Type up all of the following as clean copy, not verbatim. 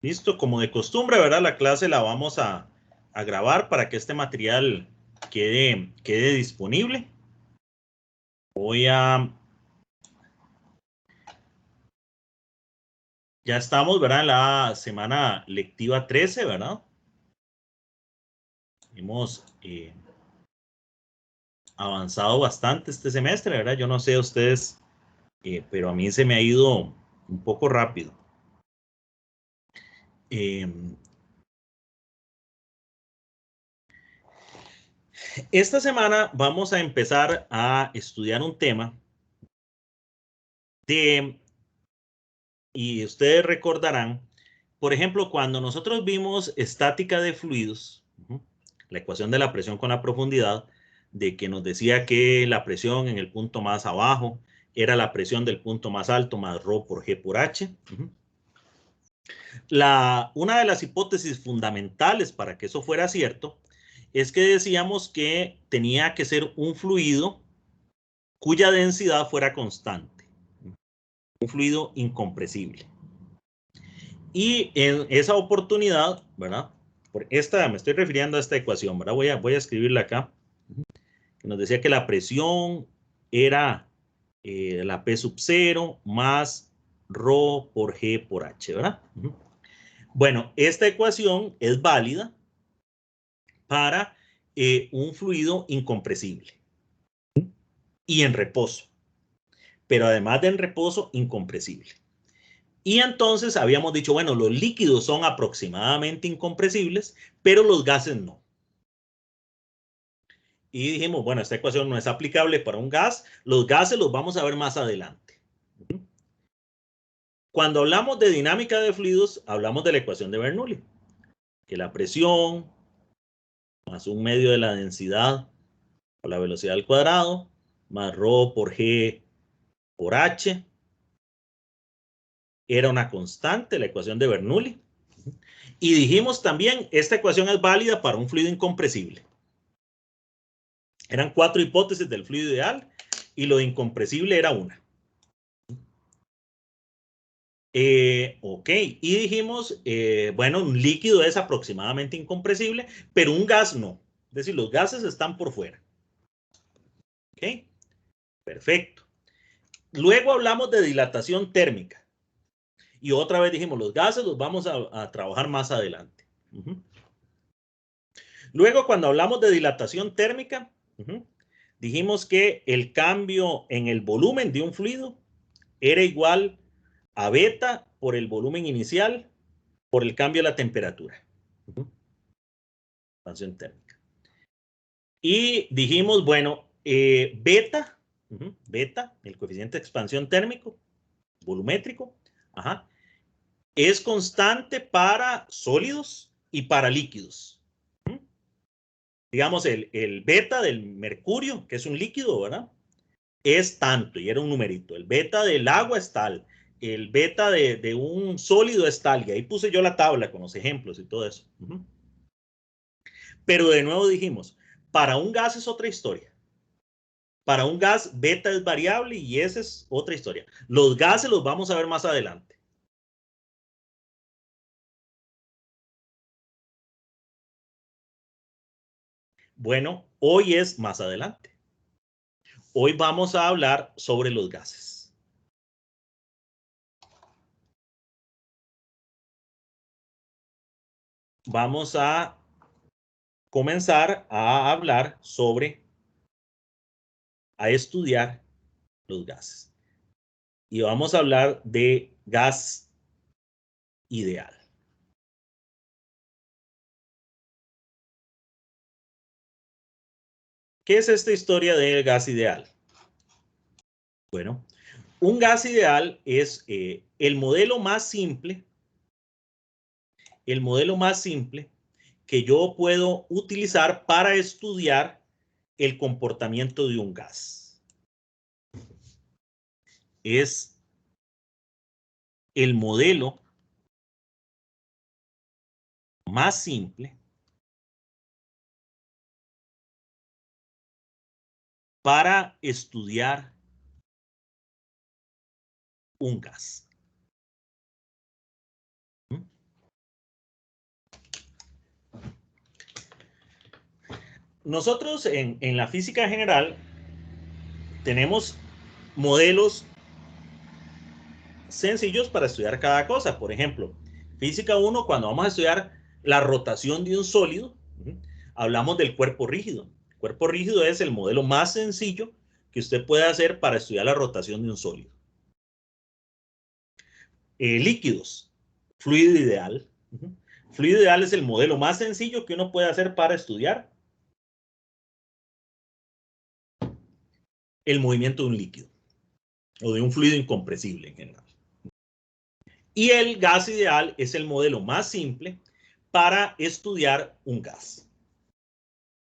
Listo, como de costumbre, ¿verdad? La clase la vamos a grabar para que este material quede disponible. Ya estamos, ¿verdad? En la semana lectiva 13, ¿verdad? Hemos avanzado bastante este semestre, ¿verdad? Yo no sé a ustedes, pero a mí se me ha ido un poco rápido. Esta semana vamos a empezar a estudiar un tema y ustedes recordarán, por ejemplo, cuando nosotros vimos estática de fluidos, la ecuación de la presión con la profundidad, de que nos decía que la presión en el punto más abajo era la presión del punto más alto más ρ por G por H. Una de las hipótesis fundamentales para que eso fuera cierto es que decíamos que tenía que ser un fluido cuya densidad fuera constante, un fluido incompresible. Y en esa oportunidad, ¿verdad? Me estoy refiriendo a esta ecuación, ¿verdad? Voy a escribirla acá. Que nos decía que la presión era la P sub 0 más ρ por G por H, ¿verdad? Bueno, esta ecuación es válida para un fluido incompresible y en reposo, pero además de en reposo, incompresible. Y entonces habíamos dicho, bueno, los líquidos son aproximadamente incompresibles, pero los gases no. Y dijimos, bueno, esta ecuación no es aplicable para un gas. Los gases los vamos a ver más adelante. Cuando hablamos de dinámica de fluidos, hablamos de la ecuación de Bernoulli, que la presión más un medio de la densidad por la velocidad al cuadrado, más ρ por G por H, era una constante, la ecuación de Bernoulli. Y dijimos también, esta ecuación es válida para un fluido incompresible. Eran 4 hipótesis del fluido ideal y lo de incompresible era una. Ok, y dijimos, bueno, un líquido es aproximadamente incompresible, pero un gas no. Es decir, los gases están por fuera. Ok, perfecto. Luego hablamos de dilatación térmica. Y otra vez dijimos, los gases los vamos a trabajar más adelante. Luego, cuando hablamos de dilatación térmica, dijimos que el cambio en el volumen de un fluido era igual a beta por el volumen inicial por el cambio de la temperatura. Expansión térmica. Y dijimos, bueno, beta, el coeficiente de expansión térmico, volumétrico, es constante para sólidos y para líquidos. Digamos, el beta del mercurio, que es un líquido, ¿verdad? Es tanto, y era un numerito. El beta del agua es tal. El beta de un sólido es tal. Y ahí puse yo la tabla con los ejemplos y todo eso. Pero de nuevo dijimos, para un gas es otra historia. Para un gas, beta es variable y esa es otra historia. Los gases los vamos a ver más adelante. Bueno, hoy es más adelante. Hoy vamos a hablar sobre los gases. Vamos a comenzar a hablar a estudiar los gases. Y vamos a hablar de gas ideal. ¿Qué es esta historia del gas ideal? Bueno, un gas ideal es el modelo más simple que yo puedo utilizar para estudiar el comportamiento de un gas. Es el modelo más simple para estudiar un gas. nosotros en la física general tenemos modelos sencillos para estudiar cada cosa. Por ejemplo, física 1, cuando vamos a estudiar la rotación de un sólido, hablamos del cuerpo rígido. El cuerpo rígido es el modelo más sencillo que usted puede hacer para estudiar la rotación de un sólido. Líquidos, fluido ideal. Fluido ideal es el modelo más sencillo que uno puede hacer para estudiar el movimiento de un líquido o de un fluido incompresible en general. Y el gas ideal es el modelo más simple para estudiar un gas.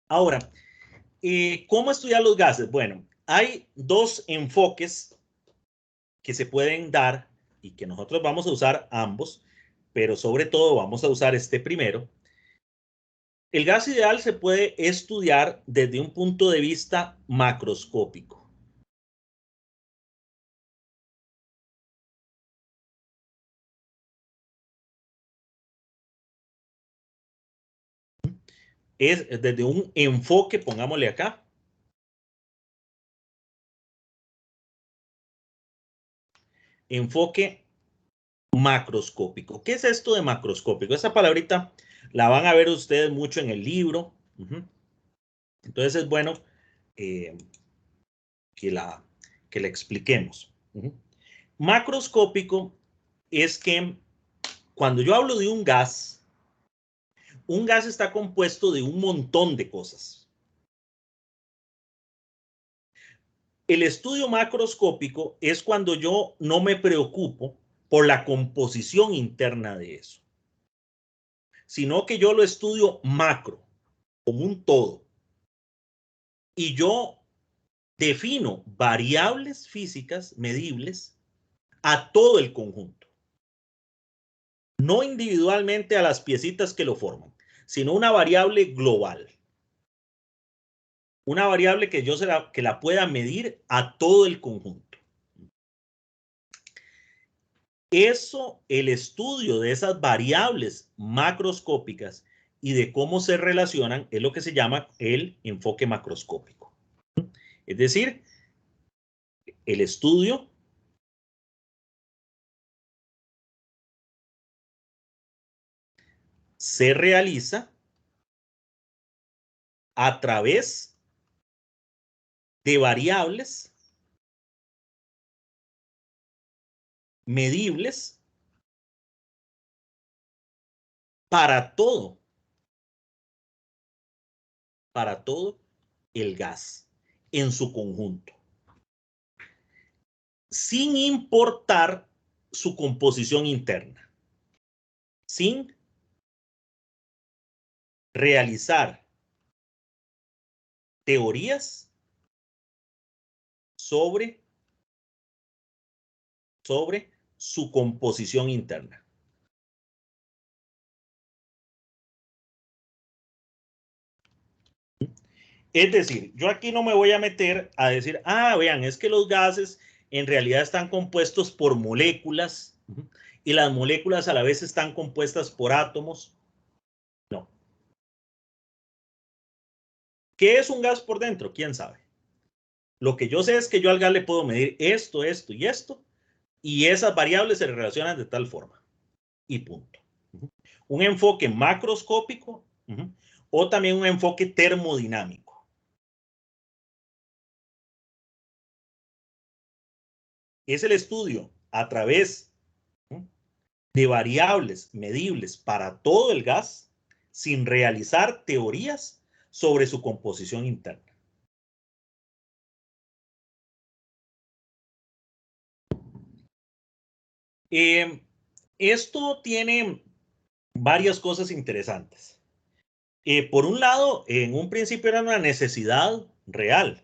Ahora, ¿cómo estudiar los gases? Bueno, hay dos enfoques que se pueden dar y que nosotros vamos a usar ambos, pero sobre todo vamos a usar este primero. El gas ideal se puede estudiar desde un punto de vista macroscópico. Es desde un enfoque, pongámosle acá, enfoque macroscópico. ¿Qué es esto de macroscópico? Esa palabrita la van a ver ustedes mucho en el libro. Entonces es bueno que la expliquemos. Macroscópico es que cuando yo hablo de un gas está compuesto de un montón de cosas. El estudio macroscópico es cuando yo no me preocupo por la composición interna de eso, sino que yo lo estudio macro, como un todo. Y yo defino variables físicas medibles a todo el conjunto. No individualmente a las piecitas que lo forman, sino una variable global. Una variable que yo que la pueda medir a todo el conjunto. Eso, el estudio de esas variables macroscópicas y de cómo se relacionan, es lo que se llama el enfoque macroscópico. Es decir, el estudio se realiza a través de variables medibles para todo el gas en su conjunto, sin importar su composición interna, sin realizar teorías sobre su composición interna. Es decir, yo aquí no me voy a meter a decir, vean, es que los gases en realidad están compuestos por moléculas y las moléculas a la vez están compuestas por átomos. No. ¿Qué es un gas por dentro? ¿Quién sabe? Lo que yo sé es que yo al gas le puedo medir esto, esto y esto, y esas variables se relacionan de tal forma. Y punto. Un enfoque macroscópico o también un enfoque termodinámico. Es el estudio a través de variables medibles para todo el gas sin realizar teorías sobre su composición interna. Esto tiene varias cosas interesantes. Por un lado, en un principio era una necesidad real,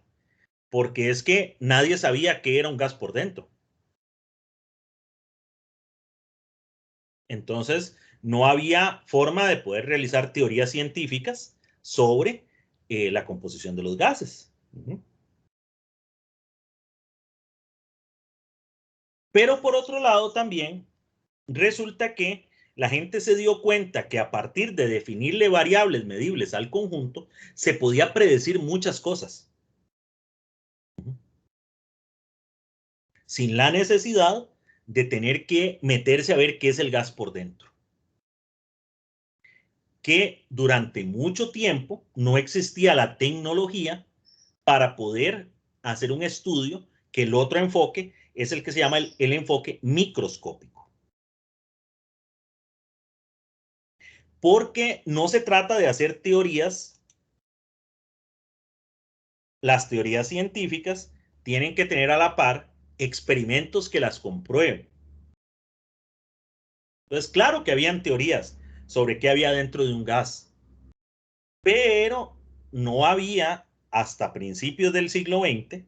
porque es que nadie sabía qué era un gas por dentro. Entonces, no había forma de poder realizar teorías científicas sobre la composición de los gases. Pero por otro lado también resulta que la gente se dio cuenta que a partir de definirle variables medibles al conjunto, se podía predecir muchas cosas. Sin la necesidad de tener que meterse a ver qué es el gas por dentro. Que durante mucho tiempo no existía la tecnología para poder hacer un estudio, que el otro enfoque es el que se llama el enfoque microscópico. Porque no se trata de hacer teorías. Las teorías científicas tienen que tener a la par experimentos que las comprueben. Entonces, claro que habían teorías sobre qué había dentro de un gas, pero no había, hasta principios del siglo XX,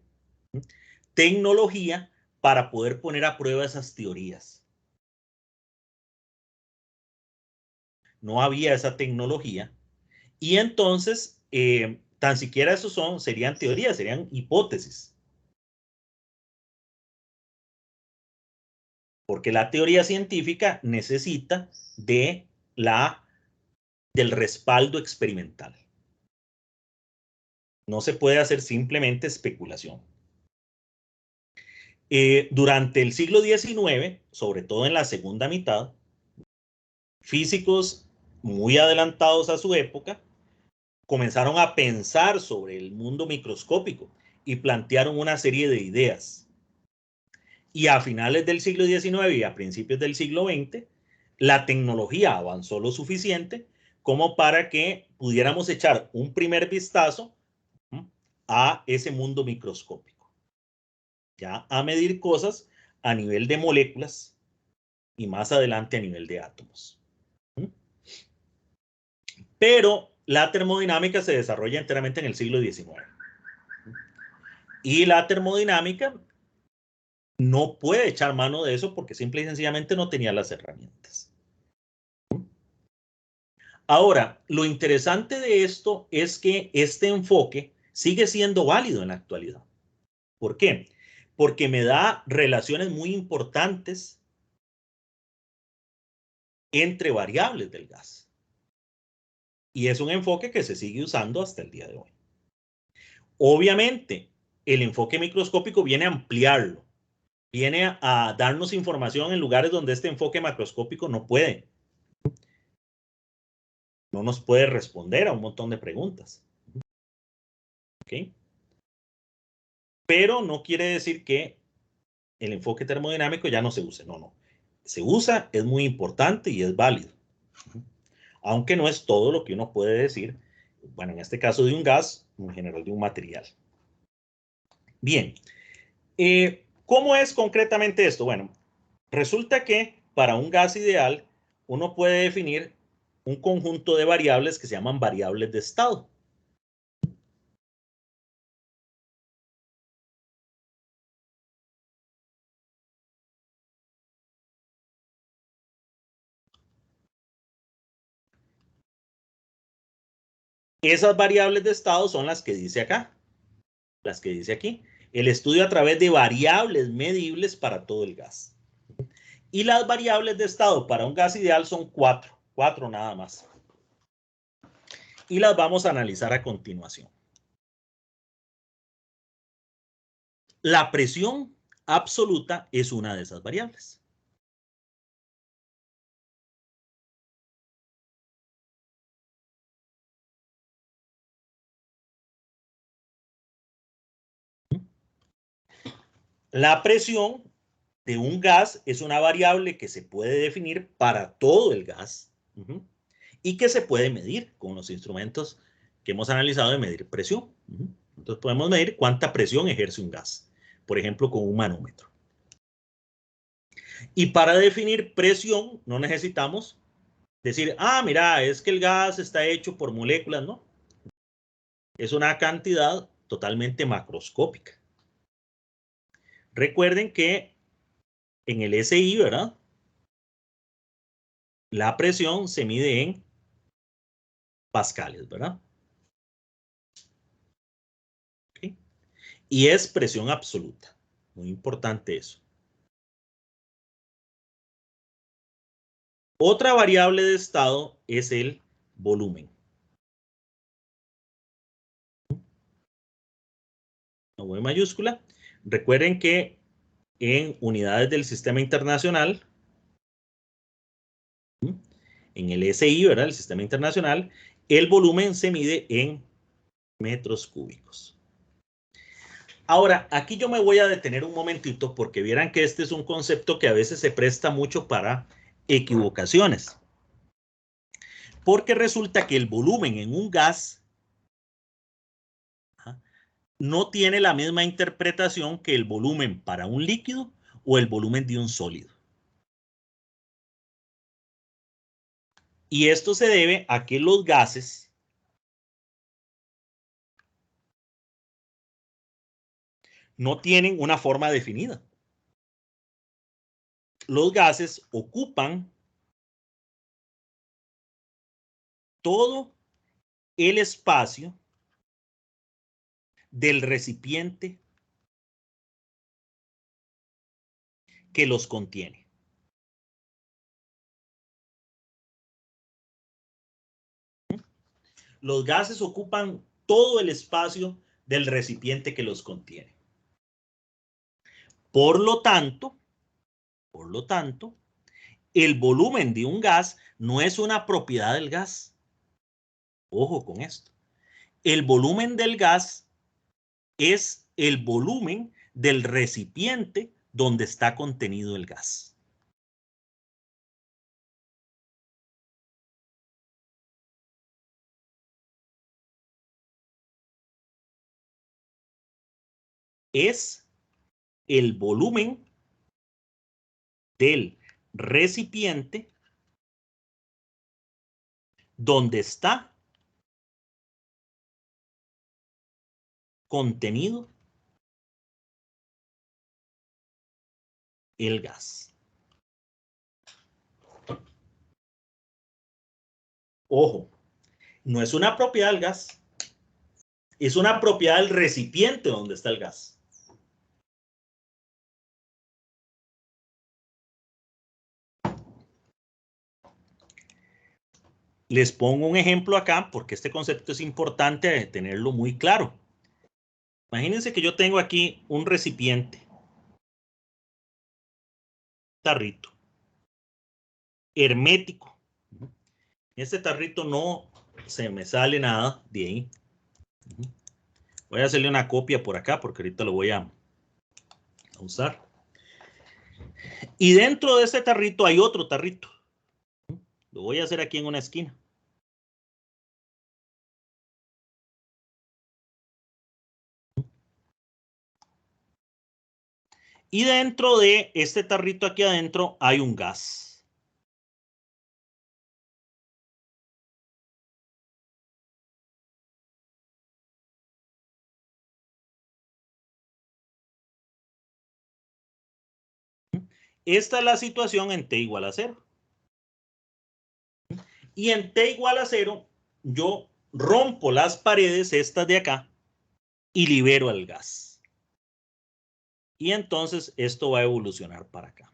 tecnología para poder poner a prueba esas teorías. No había esa tecnología. Y entonces, tan siquiera eso serían teorías, serían hipótesis. Porque la teoría científica necesita del respaldo experimental. No se puede hacer simplemente especulación. Durante el siglo XIX, sobre todo en la segunda mitad, físicos muy adelantados a su época comenzaron a pensar sobre el mundo microscópico y plantearon una serie de ideas. Y a finales del siglo XIX y a principios del siglo XX, la tecnología avanzó lo suficiente como para que pudiéramos echar un primer vistazo a ese mundo microscópico. Ya a medir cosas a nivel de moléculas y más adelante a nivel de átomos. Pero la termodinámica se desarrolla enteramente en el siglo XIX. Y la termodinámica no puede echar mano de eso porque simple y sencillamente no tenía las herramientas. Ahora, lo interesante de esto es que este enfoque sigue siendo válido en la actualidad. ¿Por qué? Porque me da relaciones muy importantes entre variables del gas. Y es un enfoque que se sigue usando hasta el día de hoy. Obviamente, el enfoque microscópico viene a ampliarlo, viene a darnos información en lugares donde este enfoque macroscópico no puede. No nos puede responder a un montón de preguntas. ¿Okay? Pero no quiere decir que el enfoque termodinámico ya no se use. No, no. Se usa, es muy importante y es válido. Aunque no es todo lo que uno puede decir, bueno, en este caso de un gas, en general de un material. Bien, ¿cómo es concretamente esto? Bueno, resulta que para un gas ideal, uno puede definir un conjunto de variables que se llaman variables de estado. Esas variables de estado son las que dice acá, las que dice aquí. El estudio a través de variables medibles para todo el gas. Y las variables de estado para un gas ideal son cuatro nada más. Y las vamos a analizar a continuación. La presión absoluta es una de esas variables. La presión de un gas es una variable que se puede definir para todo el gas y que se puede medir con los instrumentos que hemos analizado de medir presión. Entonces podemos medir cuánta presión ejerce un gas, por ejemplo, con un manómetro. Y para definir presión no necesitamos decir, mira, es que el gas está hecho por moléculas, ¿no? Es una cantidad totalmente macroscópica. Recuerden que en el SI, ¿verdad? La presión se mide en pascales, ¿verdad? ¿Okay? Y es presión absoluta. Muy importante eso. Otra variable de estado es el volumen. Una V mayúscula. Recuerden que en unidades del sistema internacional, en el SI, ¿verdad? El sistema internacional, el volumen se mide en metros cúbicos. Ahora, aquí yo me voy a detener un momentito porque vieran que este es un concepto que a veces se presta mucho para equivocaciones. Porque resulta que el volumen en un gas no tiene la misma interpretación que el volumen para un líquido o el volumen de un sólido. Y esto se debe a que los gases no tienen una forma definida. Los gases ocupan todo el espacio del recipiente que los contiene. Los gases ocupan todo el espacio del recipiente que los contiene. Por lo tanto, el volumen de un gas no es una propiedad del gas. Ojo con esto. El volumen del gas es el volumen del recipiente donde está contenido el gas. Es el volumen del recipiente donde está contenido el gas. Ojo, no es una propiedad del gas, es una propiedad del recipiente donde está el gas. Les pongo un ejemplo acá porque este concepto es importante tenerlo muy claro. Imagínense que yo tengo aquí un recipiente, tarrito, hermético. Este tarrito no se me sale nada de ahí. Voy a hacerle una copia por acá porque ahorita lo voy a usar. Y dentro de este tarrito hay otro tarrito. Lo voy a hacer aquí en una esquina. Y dentro de este tarrito aquí adentro hay un gas. Esta es la situación en T igual a 0. Y en T igual a 0, yo rompo las paredes estas de acá y libero el gas. Y entonces esto va a evolucionar para acá.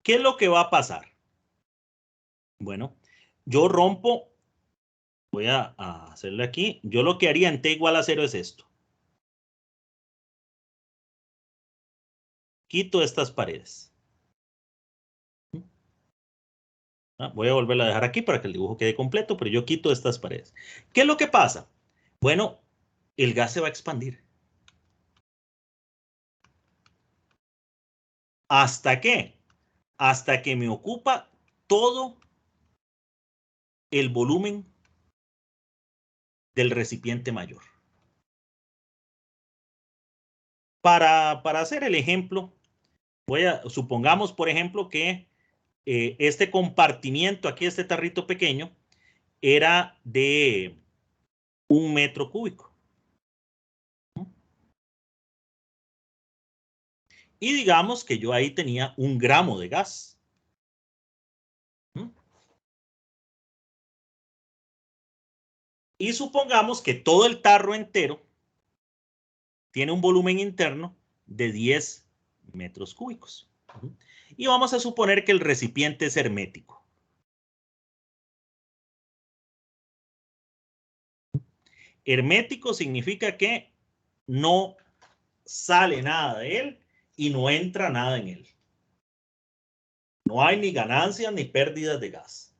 ¿Qué es lo que va a pasar? Bueno, yo rompo, voy a hacerle aquí, yo lo que haría en T igual a 0 es esto. Quito estas paredes. Voy a volverla a dejar aquí para que el dibujo quede completo, pero yo quito estas paredes. ¿Qué es lo que pasa? Bueno, el gas se va a expandir. ¿Hasta qué? Hasta que me ocupa todo el volumen del recipiente mayor. Para hacer el ejemplo, supongamos, por ejemplo, que este compartimiento aquí, este tarrito pequeño, era de 1 metro cúbico. Y digamos que yo ahí tenía 1 gramo de gas. Y supongamos que todo el tarro entero tiene un volumen interno de 10 metros cúbicos. Y vamos a suponer que el recipiente es hermético. Hermético significa que no sale nada de él y no entra nada en él. No hay ni ganancias ni pérdidas de gas.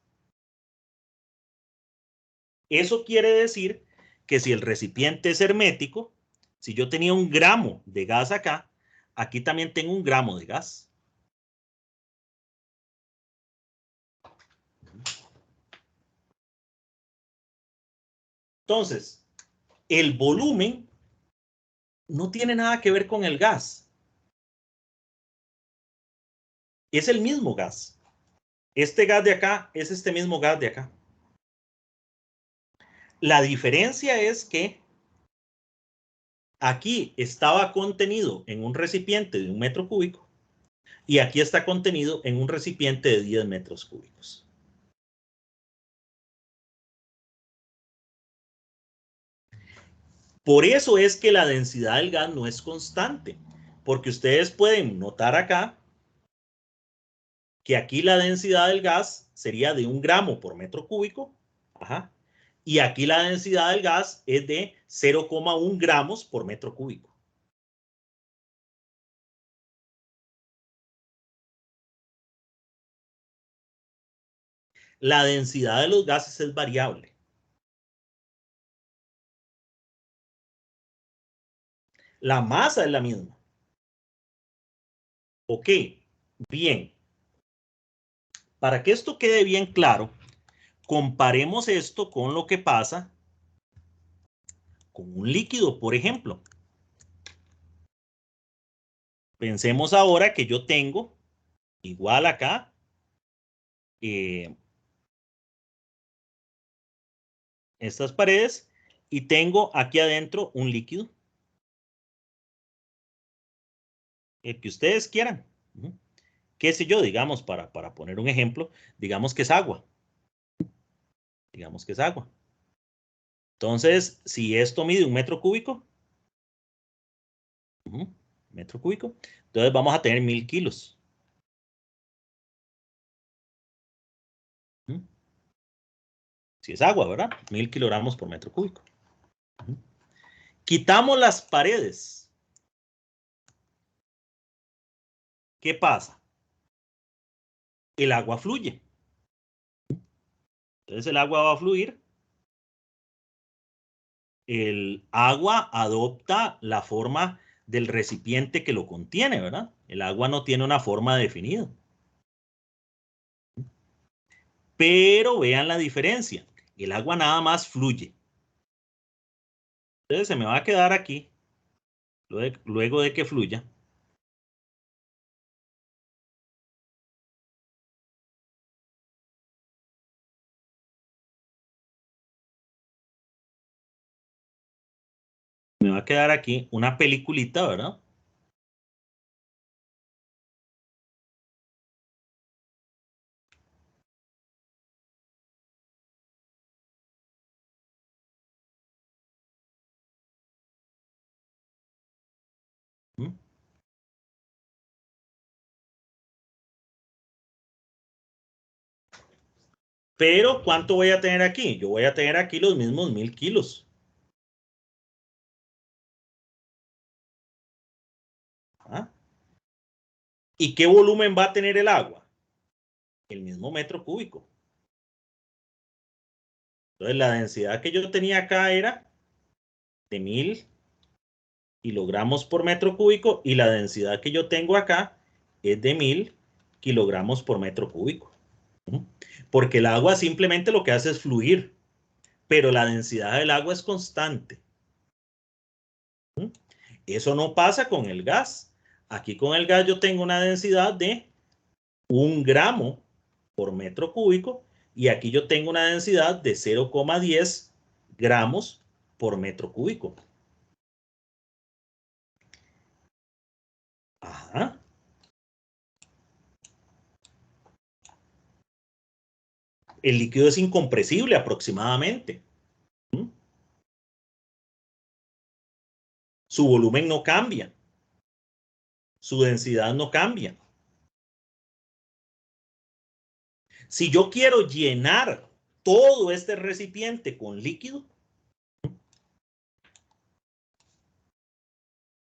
Eso quiere decir que si el recipiente es hermético, si yo tenía 1 gramo de gas acá, aquí también tengo 1 gramo de gas. Entonces, el volumen no tiene nada que ver con el gas. Es el mismo gas. Este gas de acá es este mismo gas de acá. La diferencia es que aquí estaba contenido en un recipiente de 1 metro cúbico y aquí está contenido en un recipiente de 10 metros cúbicos. Por eso es que la densidad del gas no es constante, porque ustedes pueden notar acá que aquí la densidad del gas sería de 1 gramo por metro cúbico, ajá, y aquí la densidad del gas es de 0,1 gramos por metro cúbico. La densidad de los gases es variable. La masa es la misma. Ok, bien. Para que esto quede bien claro, comparemos esto con lo que pasa con un líquido, por ejemplo. Pensemos ahora que yo tengo, igual acá, estas paredes, y tengo aquí adentro un líquido, el que ustedes quieran. ¿Qué sé yo? Digamos, para poner un ejemplo, digamos que es agua. Digamos que es agua. Entonces, si esto mide 1 metro cúbico, metro cúbico, entonces vamos a tener 1000 kilos. Si es agua, ¿verdad? 1000 kilogramos por metro cúbico. Quitamos las paredes. ¿Qué pasa? El agua fluye. Entonces el agua va a fluir. El agua adopta la forma del recipiente que lo contiene, ¿verdad? El agua no tiene una forma definida. Pero vean la diferencia. El agua nada más fluye. Entonces se me va a quedar aquí, luego de que fluya. Me va a quedar aquí una peliculita, ¿verdad? Pero, ¿cuánto voy a tener aquí? Yo voy a tener aquí los mismos 1000 kilos. ¿Ah? ¿Y qué volumen va a tener el agua? El mismo metro cúbico. Entonces, la densidad que yo tenía acá era de 1000 kilogramos por metro cúbico y la densidad que yo tengo acá es de 1000 kilogramos por metro cúbico. Porque el agua simplemente lo que hace es fluir, pero la densidad del agua es constante. Eso no pasa con el gas. Aquí con el gas yo tengo una densidad de 1 gramo por metro cúbico y aquí yo tengo una densidad de 0,10 gramos por metro cúbico. Ajá. El líquido es incompresible aproximadamente. Su volumen no cambia. Su densidad no cambia. Si yo quiero llenar todo este recipiente con líquido,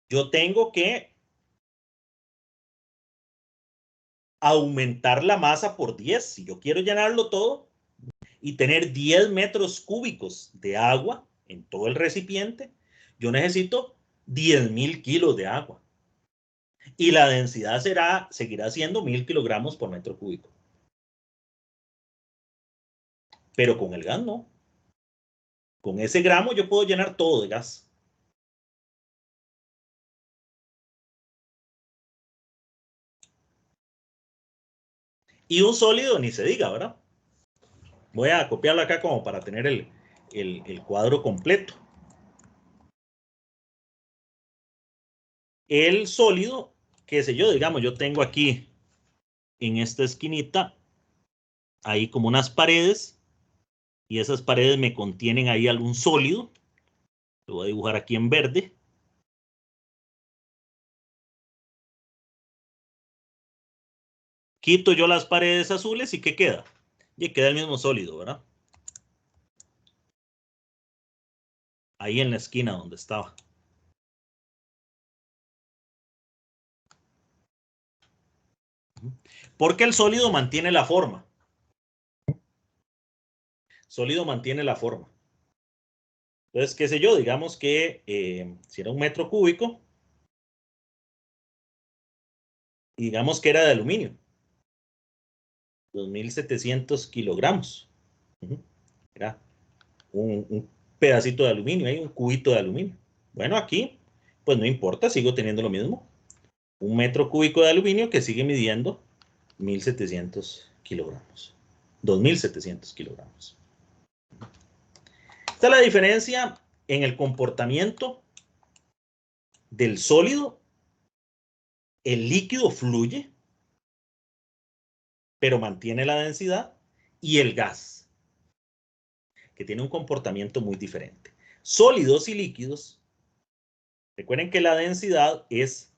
yo tengo que aumentar la masa por 10. Si yo quiero llenarlo todo y tener 10 metros cúbicos de agua en todo el recipiente, yo necesito 10.000 kilos de agua. Y la densidad seguirá siendo 1.000 kilogramos por metro cúbico. Pero con el gas no. Con ese gramo yo puedo llenar todo de gas. Y un sólido ni se diga, ¿verdad? Voy a copiarlo acá como para tener el cuadro completo. El sólido, qué sé yo, digamos, yo tengo aquí en esta esquinita, ahí como unas paredes, y esas paredes me contienen ahí algún sólido. Lo voy a dibujar aquí en verde. Quito yo las paredes azules y ¿qué queda? Y queda el mismo sólido, ¿verdad? Ahí en la esquina donde estaba. Porque el sólido mantiene la forma. Sólido mantiene la forma. Entonces, qué sé yo, digamos que si era un metro cúbico, y digamos que era de aluminio, 2.700 kilogramos. Era un pedacito de aluminio, hay un cubito de aluminio. Bueno, aquí, pues no importa, sigo teniendo lo mismo. Un metro cúbico de aluminio que sigue midiendo 1.700 kilogramos. 2.700 kilogramos. Esta es la diferencia en el comportamiento del sólido. El líquido fluye, pero mantiene la densidad, y el gas, que tiene un comportamiento muy diferente. Sólidos y líquidos, recuerden que la densidad es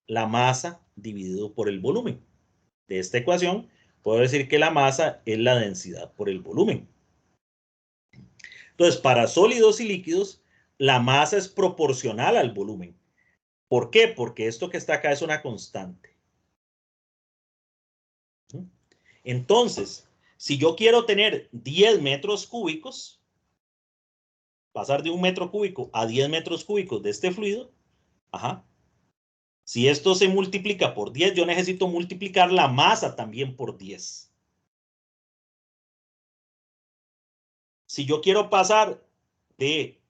la masa dividido por el volumen. De esta ecuación, puedo decir que la masa es la densidad por el volumen. Entonces, para sólidos y líquidos, la masa es proporcional al volumen. ¿Por qué? Porque esto que está acá es una constante. Entonces, si yo quiero tener 10 metros cúbicos, pasar de 1 metro cúbico a 10 metros cúbicos de este fluido, ajá, si esto se multiplica por 10, yo necesito multiplicar la masa también por 10. Si yo quiero pasar de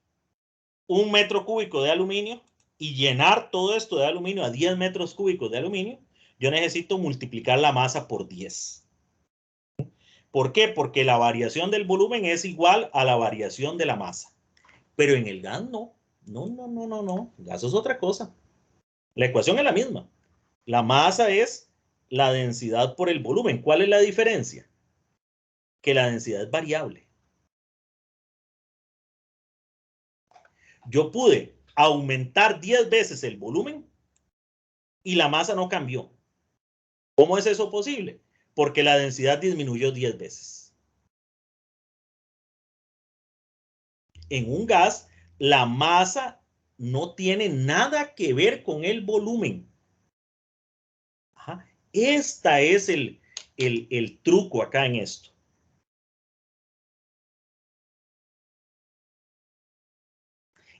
1 metro cúbico de aluminio y llenar todo esto de aluminio a 10 metros cúbicos de aluminio, yo necesito multiplicar la masa por 10. ¿Por qué? Porque la variación del volumen es igual a la variación de la masa. Pero en el gas no. No. El gas es otra cosa. La ecuación es la misma. La masa es la densidad por el volumen. ¿Cuál es la diferencia? Que la densidad es variable. Yo pude aumentar 10 veces el volumen y la masa no cambió. ¿Cómo es eso posible? Porque la densidad disminuyó 10 veces. En un gas, la masa no tiene nada que ver con el volumen. Ajá. Este es el truco acá en esto.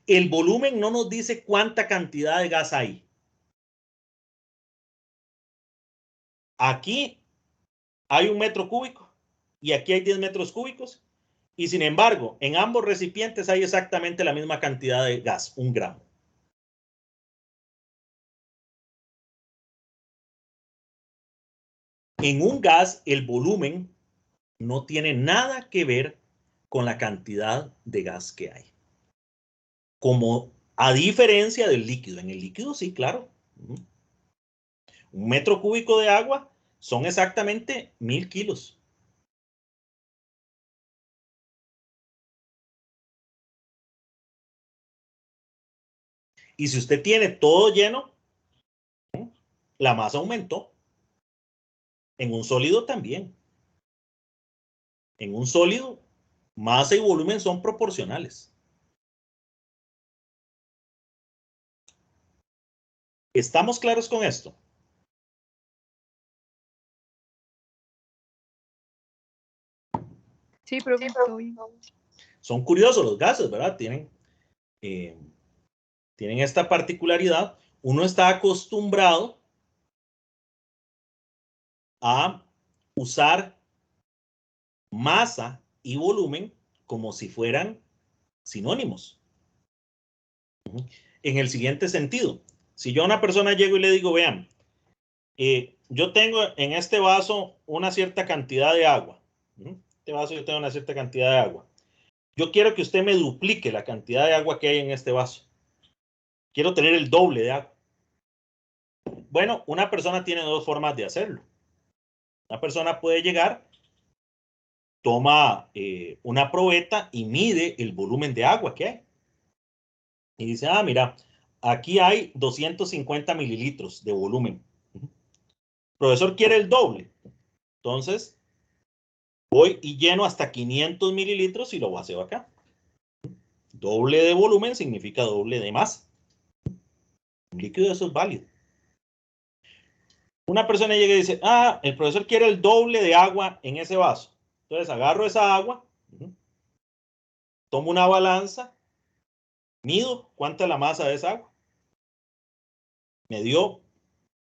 El volumen no nos dice cuánta cantidad de gas hay. Aquí hay 1 metro cúbico y aquí hay 10 metros cúbicos. Y sin embargo, en ambos recipientes hay exactamente la misma cantidad de gas, 1 gramo. En un gas, el volumen no tiene nada que ver con la cantidad de gas que hay. Como a diferencia del líquido. En el líquido sí, claro. 1 metro cúbico de agua son exactamente 1.000 kilos. Y si usted tiene todo lleno, la masa aumentó. En un sólido también. En un sólido, masa y volumen son proporcionales. ¿Estamos claros con esto? Sí, profe, todo bien. Son curiosos los gases, ¿verdad? Tienen esta particularidad. Uno está acostumbrado a usar masa y volumen como si fueran sinónimos. En el siguiente sentido, si yo a una persona llego y le digo, vean, yo tengo en este vaso una cierta cantidad de agua. Este vaso yo tengo una cierta cantidad de agua. Yo quiero que usted me duplique la cantidad de agua que hay en este vaso. Quiero tener el doble de agua. Bueno, una persona tiene dos formas de hacerlo. Una persona puede llegar, toma una probeta y mide el volumen de agua que hay. Y dice, ah, mira, aquí hay 250 mililitros de volumen. El profesor quiere el doble. Entonces, voy y lleno hasta 500 mililitros y lo vacío acá. Doble de volumen significa doble de masa. Un líquido eso es válido. Una persona llega y dice, ah, el profesor quiere el doble de agua en ese vaso. Entonces agarro esa agua, tomo una balanza, mido cuánta es la masa de esa agua. Me dio,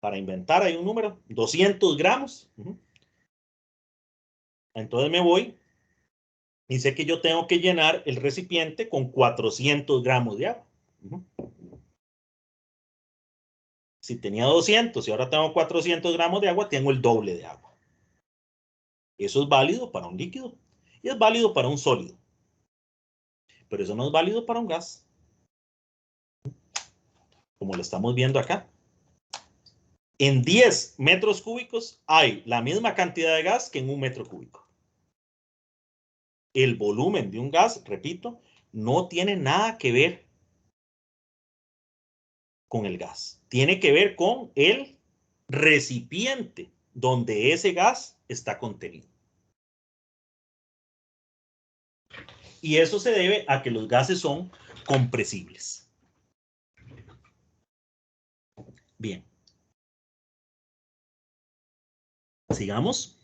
para inventar ahí un número, 200 gramos. Entonces me voy y sé que yo tengo que llenar el recipiente con 400 gramos de agua. Si tenía 200 y ahora tengo 400 gramos de agua, tengo el doble de agua. Eso es válido para un líquido y es válido para un sólido. Pero eso no es válido para un gas. Como lo estamos viendo acá. En 10 metros cúbicos hay la misma cantidad de gas que en un metro cúbico. El volumen de un gas, repito, no tiene nada que ver con el gas. Tiene que ver con el recipiente donde ese gas está contenido. Y eso se debe a que los gases son compresibles. Bien. Sigamos.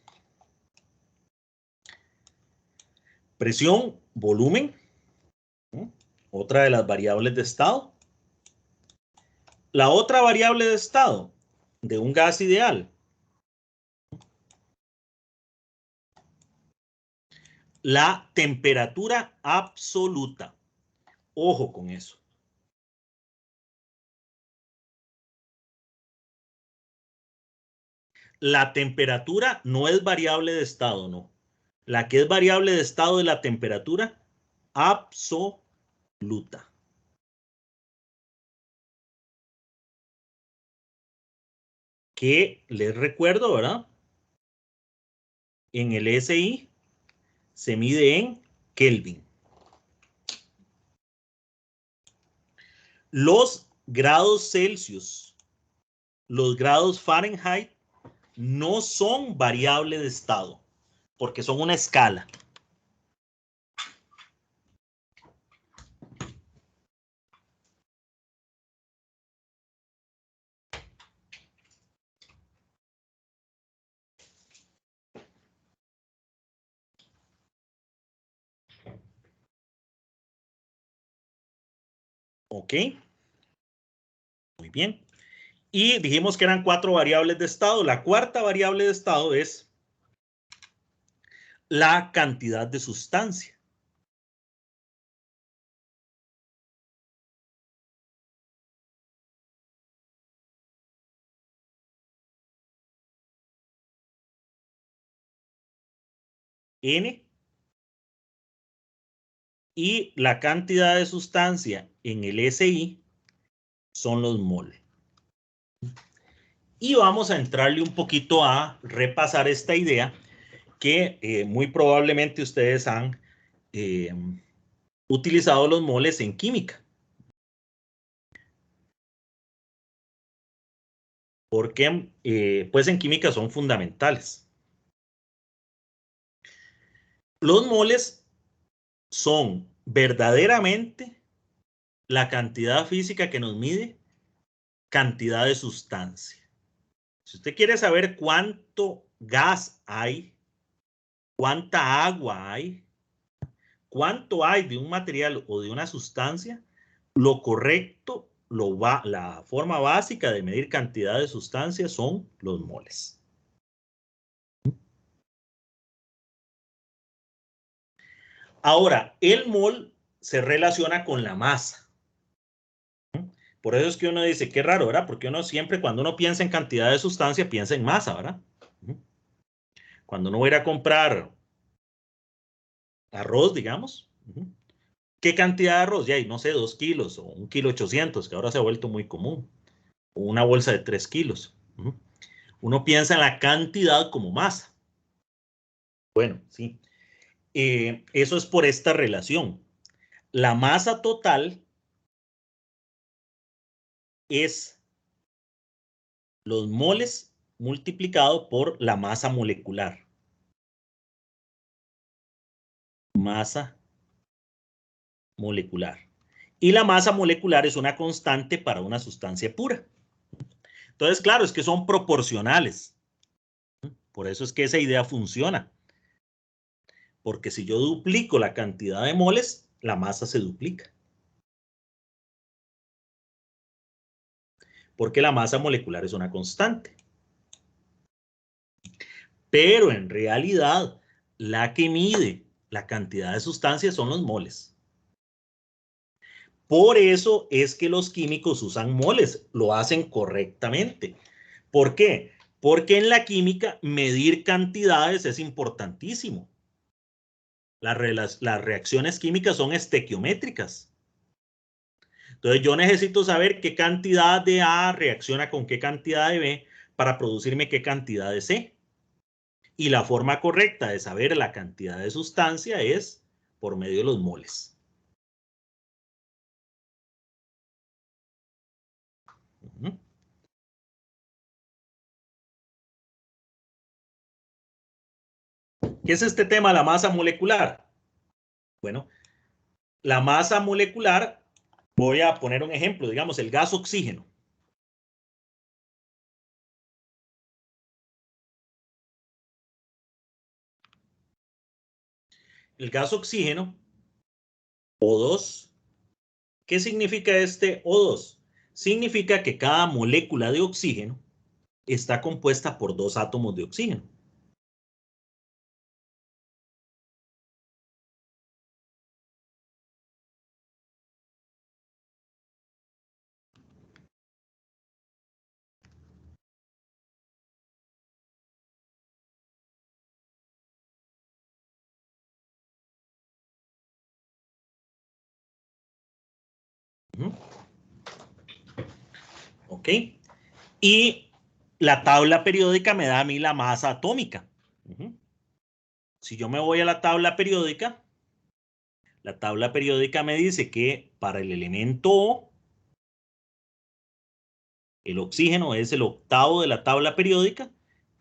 Presión, volumen. Otra de las variables de estado. La otra variable de estado de un gas ideal. La temperatura absoluta. Ojo con eso. La temperatura no es variable de estado, no. La que es variable de estado es la temperatura absoluta. Que les recuerdo, ¿verdad? En el SI se mide en Kelvin. Los grados Celsius, los grados Fahrenheit no son variable de estado, porque son una escala. ¿Ok? Muy bien. Y dijimos que eran 4 variables de estado. La cuarta variable de estado es la cantidad de sustancia. N. Y la cantidad de sustancia en el SI son los mol. Y vamos a entrarle un poquito a repasar esta idea que muy probablemente ustedes han utilizado los moles en química. Porque pues en química son fundamentales. Los moles son verdaderamente la cantidad física que nos mide cantidad de sustancia. Si usted quiere saber cuánto gas hay, cuánta agua hay, cuánto hay de un material o de una sustancia, lo correcto, la forma básica de medir cantidad de sustancia son los moles. Ahora, el mol se relaciona con la masa. Por eso es que uno dice, qué raro, ¿verdad? Porque uno siempre, cuando uno piensa en cantidad de sustancia, piensa en masa, ¿verdad? Cuando uno va a ir a comprar arroz, digamos, ¿qué cantidad de arroz? Ya hay, no sé, 2 kilos o 1,800 kg, que ahora se ha vuelto muy común. O una bolsa de 3 kilos. Uno piensa en la cantidad como masa. Bueno, sí. Eso es por esta relación. La masa total es los moles multiplicado por la masa molecular. Masa molecular. Y la masa molecular es una constante para una sustancia pura. Entonces, claro, es que son proporcionales. Por eso es que esa idea funciona. Porque si yo duplico la cantidad de moles, la masa se duplica. Porque la masa molecular es una constante. Pero en realidad, la que mide la cantidad de sustancias son los moles. Por eso es que los químicos usan moles, lo hacen correctamente. ¿Por qué? Porque en la química medir cantidades es importantísimo. Las reacciones químicas son estequiométricas. Entonces yo necesito saber qué cantidad de A reacciona con qué cantidad de B para producirme qué cantidad de C. Y la forma correcta de saber la cantidad de sustancia es por medio de los moles. ¿Qué es este tema, la masa molecular? Bueno, la masa molecular, voy a poner un ejemplo, digamos el gas oxígeno. El gas oxígeno, O2, ¿qué significa este O2? Significa que cada molécula de oxígeno está compuesta por 2 átomos de oxígeno. ¿Ok? Y la tabla periódica me da a mí la masa atómica. Si yo me voy a la tabla periódica me dice que para el elemento O, el oxígeno es el octavo de la tabla periódica,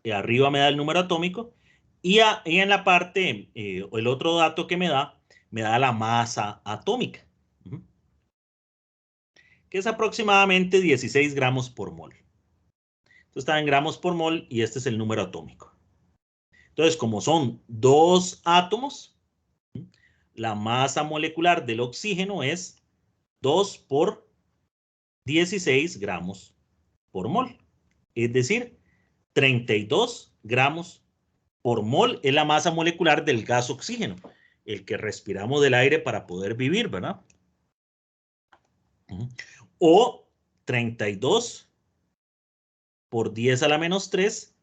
y arriba me da el número atómico, y en la parte, el otro dato que me da la masa atómica, que es aproximadamente 16 gramos por mol. Esto está en gramos por mol y este es el número atómico. Entonces, como son 2 átomos, la masa molecular del oxígeno es 2 por 16 gramos por mol. Es decir, 32 gramos por mol es la masa molecular del gas oxígeno, el que respiramos del aire para poder vivir, ¿verdad? O 32 por 10 a la menos 3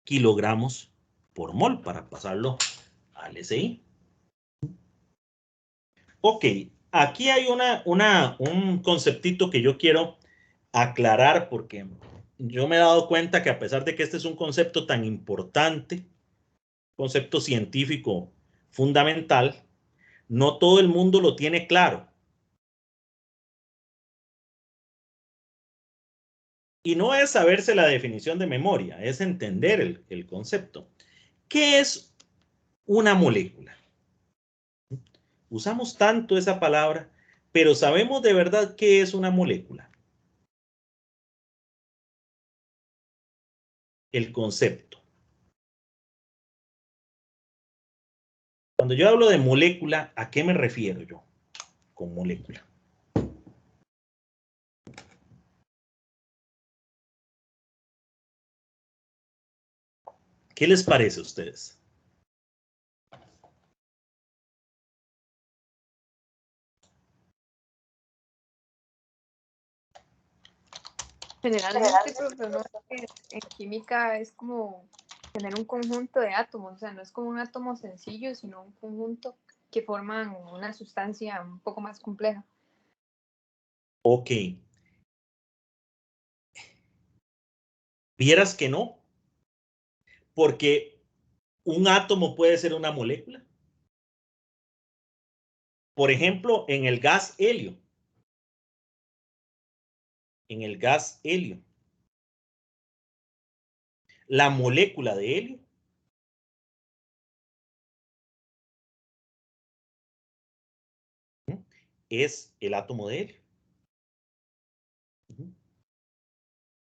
kilogramos por mol, para pasarlo al SI. Ok, aquí hay un conceptito que yo quiero aclarar porque yo me he dado cuenta que a pesar de que este es un concepto tan importante, concepto científico fundamental, no todo el mundo lo tiene claro. Y no es saberse la definición de memoria, es entender el concepto. ¿Qué es una molécula? Usamos tanto esa palabra, pero ¿sabemos de verdad qué es una molécula? El concepto. Cuando yo hablo de molécula, ¿a qué me refiero yo con molécula? ¿Qué les parece a ustedes? Generalmente, profe, uno en química es como tener un conjunto de átomos, o sea, no es como un átomo sencillo, sino un conjunto que forman una sustancia un poco más compleja. Ok. ¿Vieras que no? Porque un átomo puede ser una molécula. Por ejemplo, en el gas helio. En el gas helio. La molécula de helio es el átomo de helio.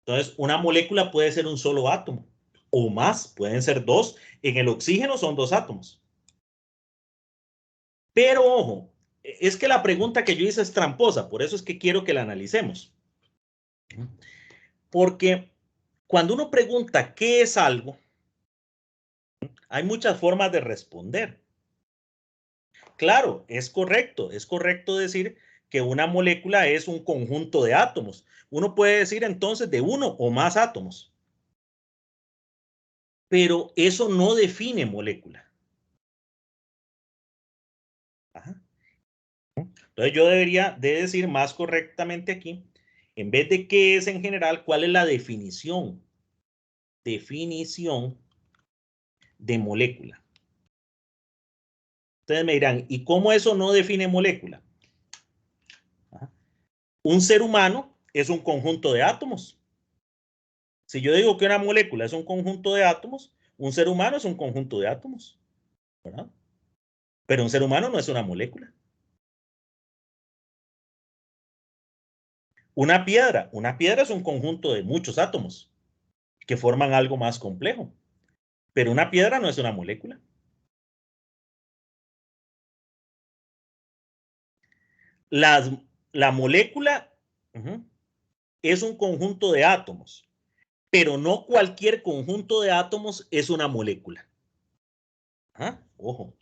Entonces, una molécula puede ser un solo átomo o más, pueden ser dos. En el oxígeno son dos átomos. Pero ojo, es que la pregunta que yo hice es tramposa, por eso es que quiero que la analicemos. Porque cuando uno pregunta qué es algo, hay muchas formas de responder. Claro, es correcto decir que una molécula es un conjunto de átomos. Uno puede decir entonces de uno o más átomos. Pero eso no define molécula. Ajá. Entonces yo debería de decir más correctamente aquí, en vez de qué es en general, cuál es la definición. Definición de molécula. Ustedes me dirán, ¿y cómo eso no define molécula? Ajá. Un ser humano es un conjunto de átomos. Si yo digo que una molécula es un conjunto de átomos, un ser humano es un conjunto de átomos, ¿verdad? Pero un ser humano no es una molécula. Una piedra es un conjunto de muchos átomos que forman algo más complejo. Pero una piedra no es una molécula. Las, la molécula es un conjunto de átomos, pero no cualquier conjunto de átomos es una molécula. Ojo.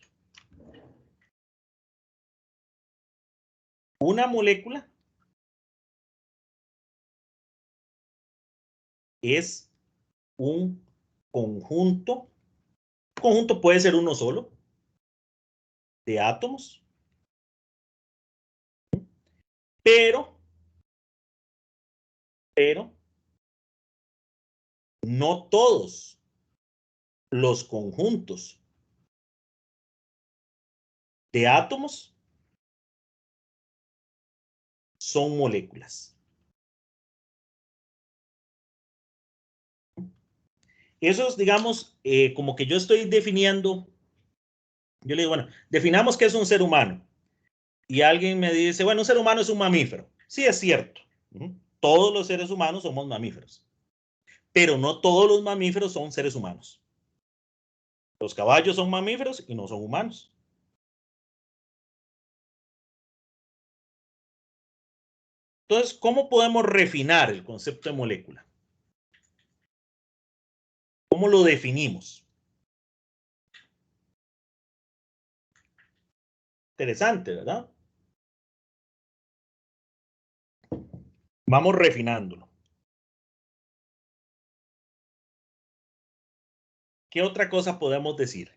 Una molécula es un conjunto. Conjunto puede ser uno solo de átomos, pero no todos los conjuntos de átomos son moléculas. Eso es, digamos, como que yo estoy definiendo, yo le digo, bueno, definamos qué es un ser humano. Y alguien me dice, bueno, un ser humano es un mamífero. Sí, es cierto. Todos los seres humanos somos mamíferos. Pero no todos los mamíferos son seres humanos. Los caballos son mamíferos y no son humanos. Entonces, ¿cómo podemos refinar el concepto de molécula? ¿Cómo lo definimos? Interesante, ¿verdad? Vamos refinándolo. ¿Qué otra cosa podemos decir?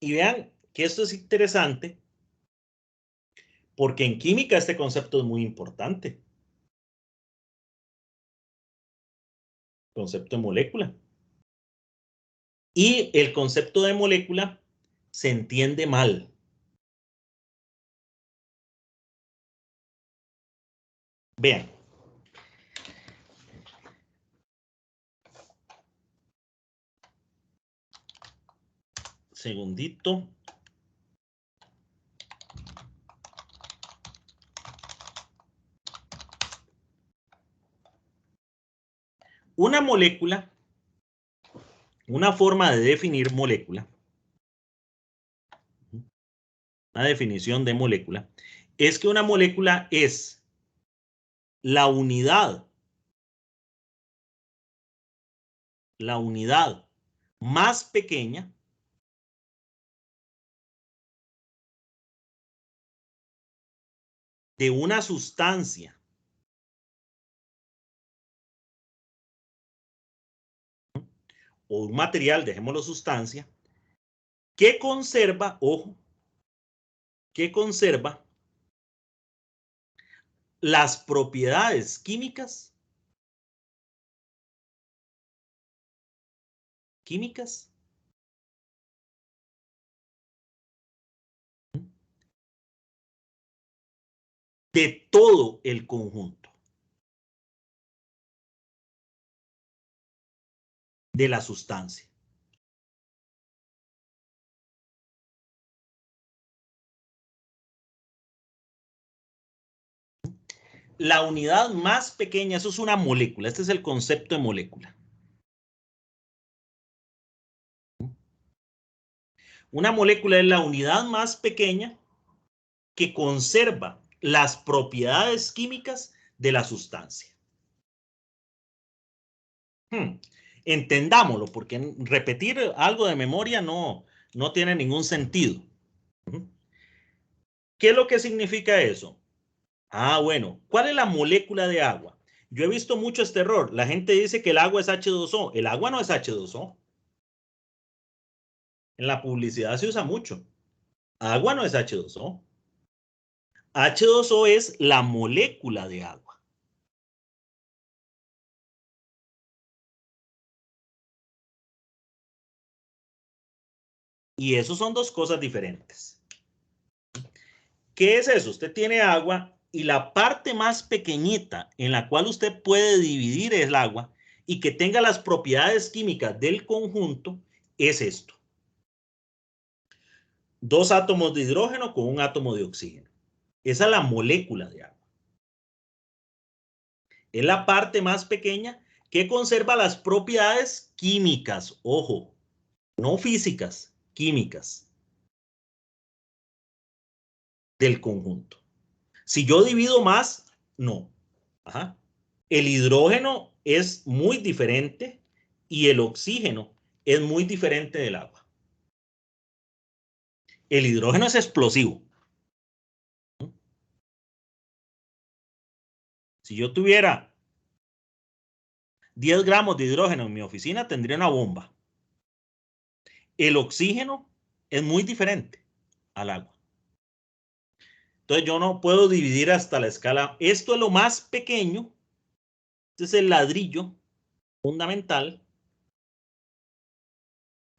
Y vean que esto es interesante porque en química este concepto es muy importante. Concepto de molécula. Y el concepto de molécula se entiende mal. Vean. Segundito. Una molécula, una forma de definir molécula, una definición de molécula, es que una molécula es la unidad más pequeña de una sustancia o un material, dejémoslo sustancia, que conserva, ojo, que conserva las propiedades químicas de todo el conjunto de la sustancia. La unidad más pequeña, eso es una molécula, este es el concepto de molécula. Una molécula es la unidad más pequeña que conserva las propiedades químicas de la sustancia. Entendámoslo, porque repetir algo de memoria no tiene ningún sentido. ¿Qué es lo que significa eso? Ah, bueno, ¿cuál es la molécula de agua? Yo he visto mucho este error. La gente dice que el agua es H2O. El agua no es H2O. En la publicidad se usa mucho. Agua no es H2O. H2O es la molécula de agua. Y eso son dos cosas diferentes. ¿Qué es eso? Usted tiene agua y la parte más pequeñita en la cual usted puede dividir el agua y que tenga las propiedades químicas del conjunto es esto. 2 átomos de hidrógeno con un átomo de oxígeno. Esa es la molécula de agua. Es la parte más pequeña que conserva las propiedades químicas, ojo, no físicas, químicas del conjunto. Si yo divido más, no. Ajá. El hidrógeno es muy diferente y el oxígeno es muy diferente del agua. El hidrógeno es explosivo. Si yo tuviera 10 gramos de hidrógeno en mi oficina, tendría una bomba. El oxígeno es muy diferente al agua. Entonces yo no puedo dividir hasta la escala. Esto es lo más pequeño. Este es el ladrillo fundamental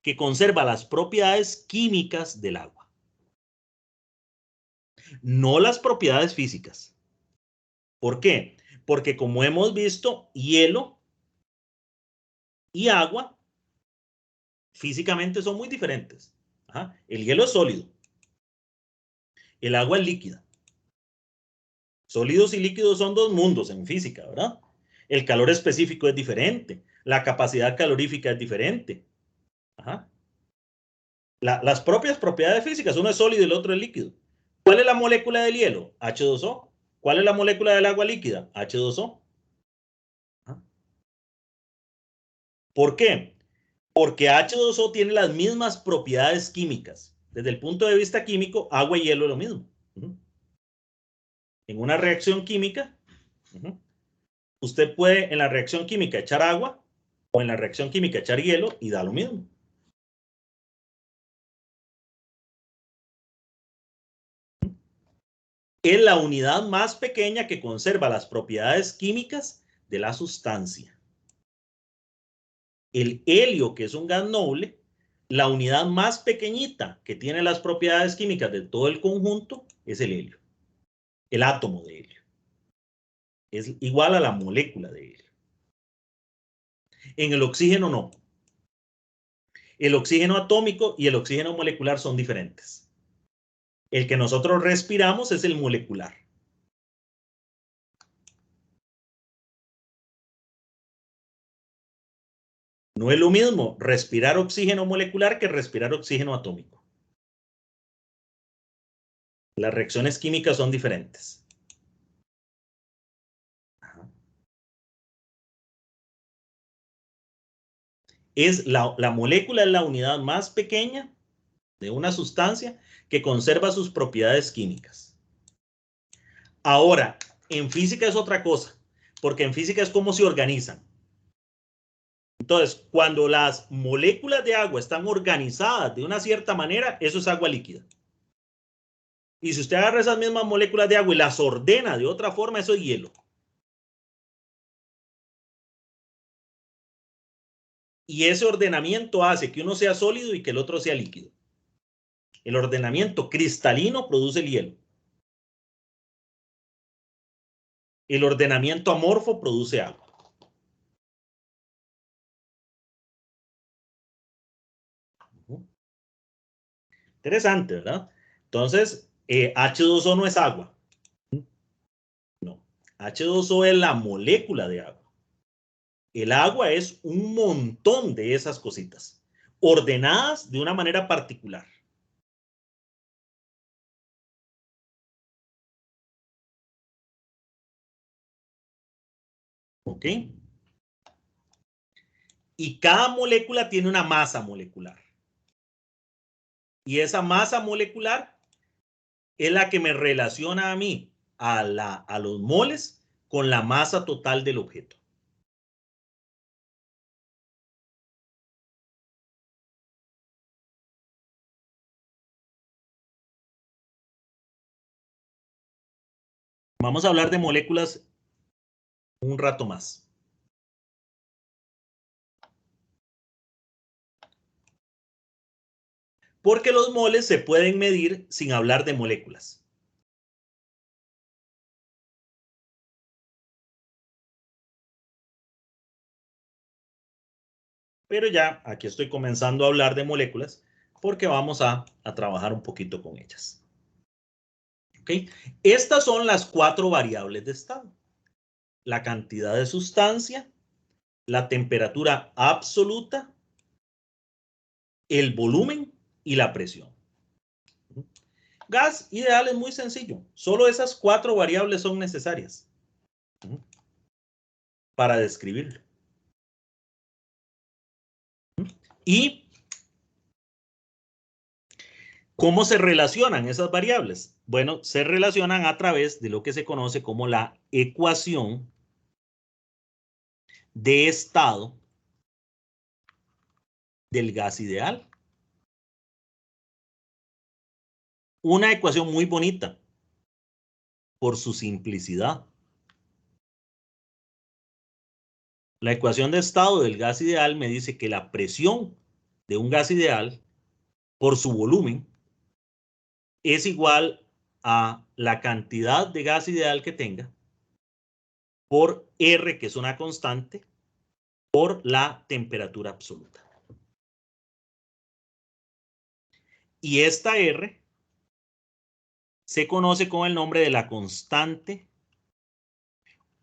que conserva las propiedades químicas del agua. No las propiedades físicas. ¿Por qué? Porque como hemos visto, hielo y agua físicamente son muy diferentes. Ajá. El hielo es sólido. El agua es líquida. Sólidos y líquidos son dos mundos en física, ¿verdad? El calor específico es diferente. La capacidad calorífica es diferente. Ajá. Las propias propiedades físicas, uno es sólido y el otro es líquido. ¿Cuál es la molécula del hielo? H2O. ¿Cuál es la molécula del agua líquida? H2O. ¿Ah? ¿Por qué? Porque H2O tiene las mismas propiedades químicas. Desde el punto de vista químico, agua y hielo es lo mismo. En una reacción química, usted puede en la reacción química echar agua o en la reacción química echar hielo y da lo mismo. es la unidad más pequeña que conserva las propiedades químicas de la sustancia. El helio, que es un gas noble, la unidad más pequeñita que tiene las propiedades químicas de todo el conjunto es el helio, el átomo de helio. Es igual a la molécula de helio. En el oxígeno no. El oxígeno atómico y el oxígeno molecular son diferentes. El que nosotros respiramos es el molecular. No es lo mismo respirar oxígeno molecular que respirar oxígeno atómico. Las reacciones químicas son diferentes. La molécula es la unidad más pequeña de una sustancia que conserva sus propiedades químicas. Ahora, en física es otra cosa, porque en física es cómo se organizan. Entonces, cuando las moléculas de agua están organizadas de una cierta manera, eso es agua líquida. Y si usted agarra esas mismas moléculas de agua y las ordena de otra forma, eso es hielo. Y ese ordenamiento hace que uno sea sólido y que el otro sea líquido. El ordenamiento cristalino produce el hielo. El ordenamiento amorfo produce agua. Interesante, ¿verdad? Entonces, H2O no es agua. No. H2O es la molécula de agua. El agua es un montón de esas cositas, ordenadas de una manera particular. ¿Ok? Y cada molécula tiene una masa molecular. Y esa masa molecular es la que me relaciona a mí, a los moles, con la masa total del objeto. Vamos a hablar de moléculas un rato más. Porque los moles se pueden medir sin hablar de moléculas. Pero ya aquí estoy comenzando a hablar de moléculas porque vamos a trabajar un poquito con ellas. ¿Okay? Estas son las 4 variables de estado. La cantidad de sustancia, la temperatura absoluta, el volumen y la presión. Gas ideal es muy sencillo. Solo esas 4 variables son necesarias para describirlo. ¿Y cómo se relacionan esas variables? Bueno, se relacionan a través de lo que se conoce como la ecuación de estado del gas ideal. Una ecuación muy bonita por su simplicidad. La ecuación de estado del gas ideal me dice que la presión de un gas ideal por su volumen es igual a la cantidad de gas ideal que tenga por R, que es una constante, por la temperatura absoluta. Y esta R se conoce con el nombre de la constante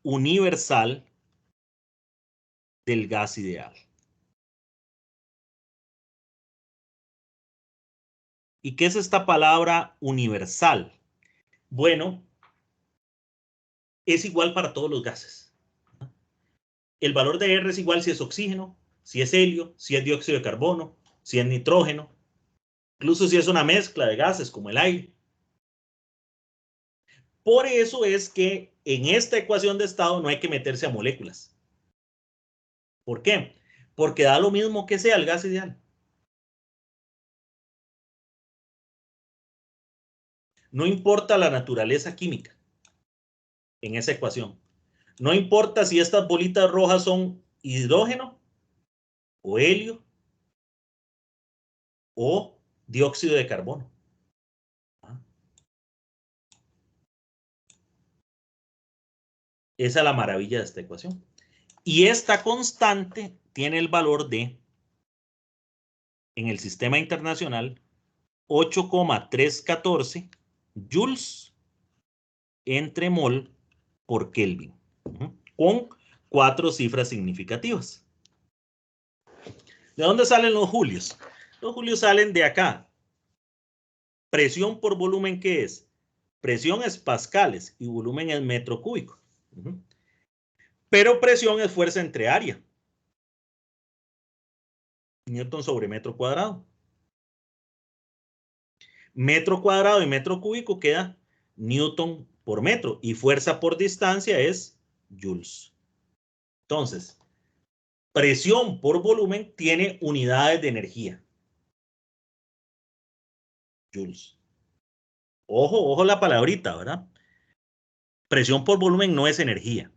universal del gas ideal. ¿Y qué es esta palabra universal? Bueno, es igual para todos los gases. El valor de R es igual si es oxígeno, si es helio, si es dióxido de carbono, si es nitrógeno, incluso si es una mezcla de gases como el aire. Por eso es que en esta ecuación de estado no hay que meterse a moléculas. ¿Por qué? Porque da lo mismo que sea el gas ideal. No importa la naturaleza química en esa ecuación. No importa si estas bolitas rojas son hidrógeno o helio o dióxido de carbono. Esa es la maravilla de esta ecuación. Y esta constante tiene el valor de, en el sistema internacional, 8,314 joules entre mol por Kelvin, con 4 cifras significativas. ¿De dónde salen los julios? Los julios salen de acá. Presión por volumen, ¿qué es? Presión es pascales y volumen es metro cúbico. Pero presión es fuerza entre área. Newton sobre metro cuadrado. Metro cuadrado y metro cúbico queda Newton por metro. Y fuerza por distancia es joules. Entonces, presión por volumen tiene unidades de energía. Joules. Ojo, ojo la palabrita, ¿verdad? Presión por volumen no es energía.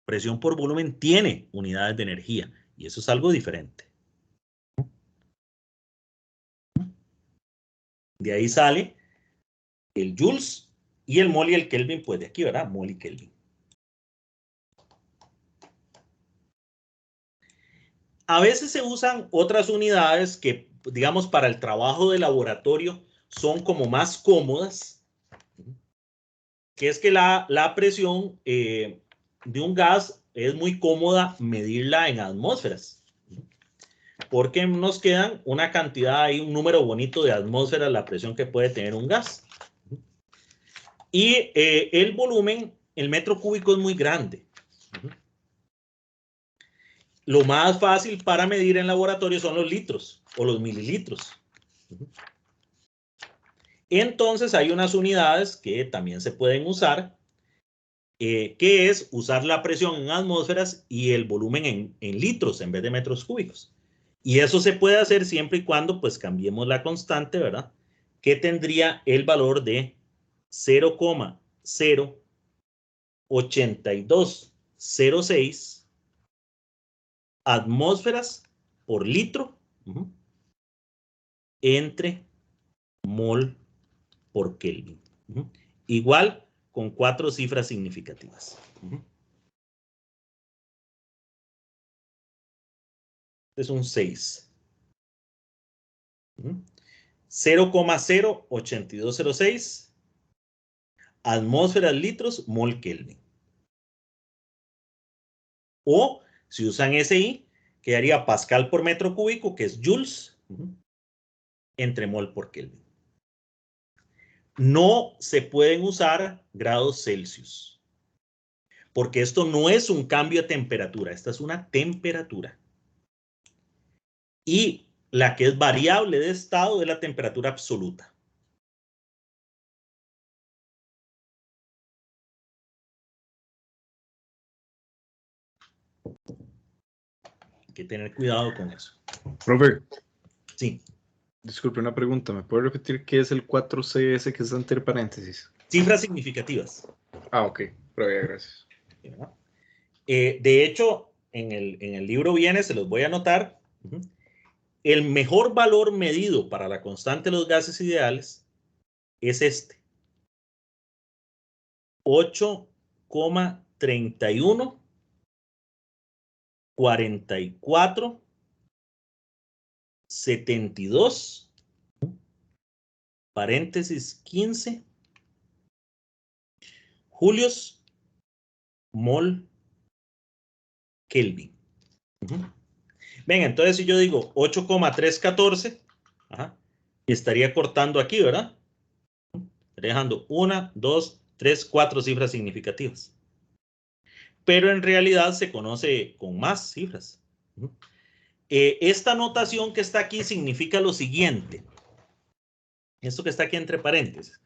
Presión por volumen tiene unidades de energía. Y eso es algo diferente. De ahí sale el joules y el mol y el Kelvin, pues de aquí, ¿verdad? Mol y Kelvin. A veces se usan otras unidades que, digamos, para el trabajo de laboratorio son como más cómodas, que es que la presión de un gas es muy cómoda medirla en atmósferas, porque nos quedan una cantidad ahí, un número bonito de atmósferas, la presión que puede tener un gas. Y el volumen, el metro cúbico es muy grande. Lo más fácil para medir en laboratorio son los litros o los mililitros. Entonces hay unas unidades que también se pueden usar, que es usar la presión en atmósferas y el volumen en litros en vez de metros cúbicos. Y eso se puede hacer siempre y cuando pues cambiemos la constante, ¿verdad? Que tendría el valor de 0,08206 atmósferas por litro entre mol por Kelvin. Igual con 4 cifras significativas. Este es un 6. 0,08206 atmósferas litros mol Kelvin. O si usan SI, quedaría pascal por metro cúbico, que es joules, entre mol por Kelvin. No se pueden usar grados Celsius, porque esto no es un cambio de temperatura, esta es una temperatura. Y la que es variable de estado es la temperatura absoluta. Hay que tener cuidado con eso. Profe. Sí. Disculpe, una pregunta. ¿Me puede repetir qué es el 4CS que está entre paréntesis? Cifras significativas. Ah, ok. Profe, gracias. De hecho, en el libro viene, se los voy a anotar, el mejor valor medido para la constante de los gases ideales es este. 8,31 44 72 paréntesis 15 julios mol Kelvin. Ven, entonces si yo digo 8,314, estaría cortando aquí, ¿verdad? Estaría dejando 1, 2, 3, 4 cifras significativas. Pero en realidad se conoce con más cifras. Esta notación que está aquí significa lo siguiente. Esto que está aquí entre paréntesis.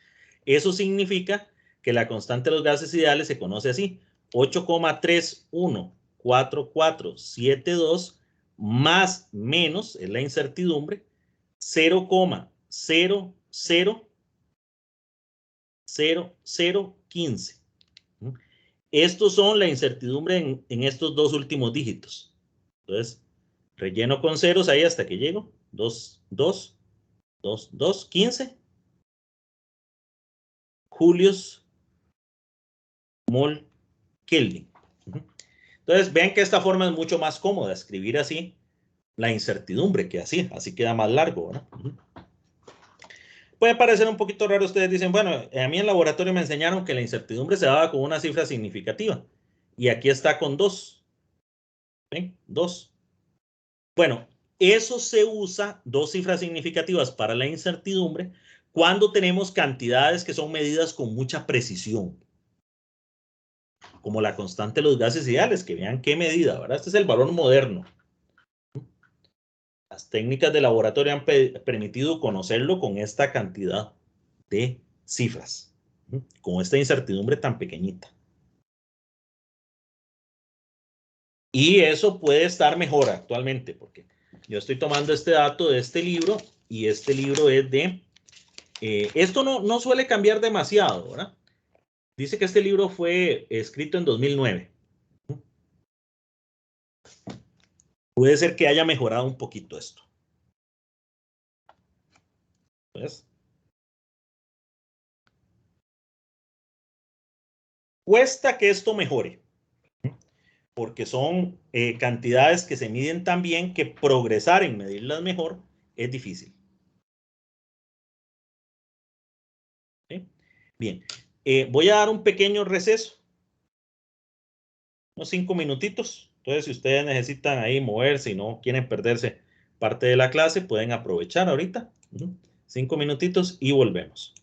Eso significa que la constante de los gases ideales se conoce así. 8,314472 más menos, es la incertidumbre, 0,0000000 0, 0, 0, 15. Estos son la incertidumbre en estos dos últimos dígitos. Entonces, relleno con ceros ahí hasta que llego. 2, 2, 2, 2, 15. Julius, mol, Kelvin. Entonces, vean que esta forma es mucho más cómoda, escribir así la incertidumbre que así queda más largo, ¿no? Puede parecer un poquito raro, ustedes dicen, bueno, a mí en laboratorio me enseñaron que la incertidumbre se daba con una cifra significativa, y aquí está con 2. ¿Ven? 2. Bueno, eso se usa, 2 cifras significativas para la incertidumbre, cuando tenemos cantidades que son medidas con mucha precisión, como la constante de los gases ideales, que vean qué medida, ¿verdad? Este es el valor moderno. Las técnicas de laboratorio han permitido conocerlo con esta cantidad de cifras, con esta incertidumbre tan pequeñita. Y eso puede estar mejor actualmente, porque yo estoy tomando este dato de este libro, y este libro es de... esto no suele cambiar demasiado, ¿verdad? Dice que este libro fue escrito en 2009. Puede ser que haya mejorado un poquito esto. ¿Ves? Cuesta que esto mejore, porque son cantidades que se miden tan bien que progresar en medirlas mejor es difícil. ¿Sí? Bien, voy a dar un pequeño receso, unos 5 minutitos. Entonces, si ustedes necesitan ahí moverse y no quieren perderse parte de la clase, pueden aprovechar ahorita. 5 minutitos y volvemos.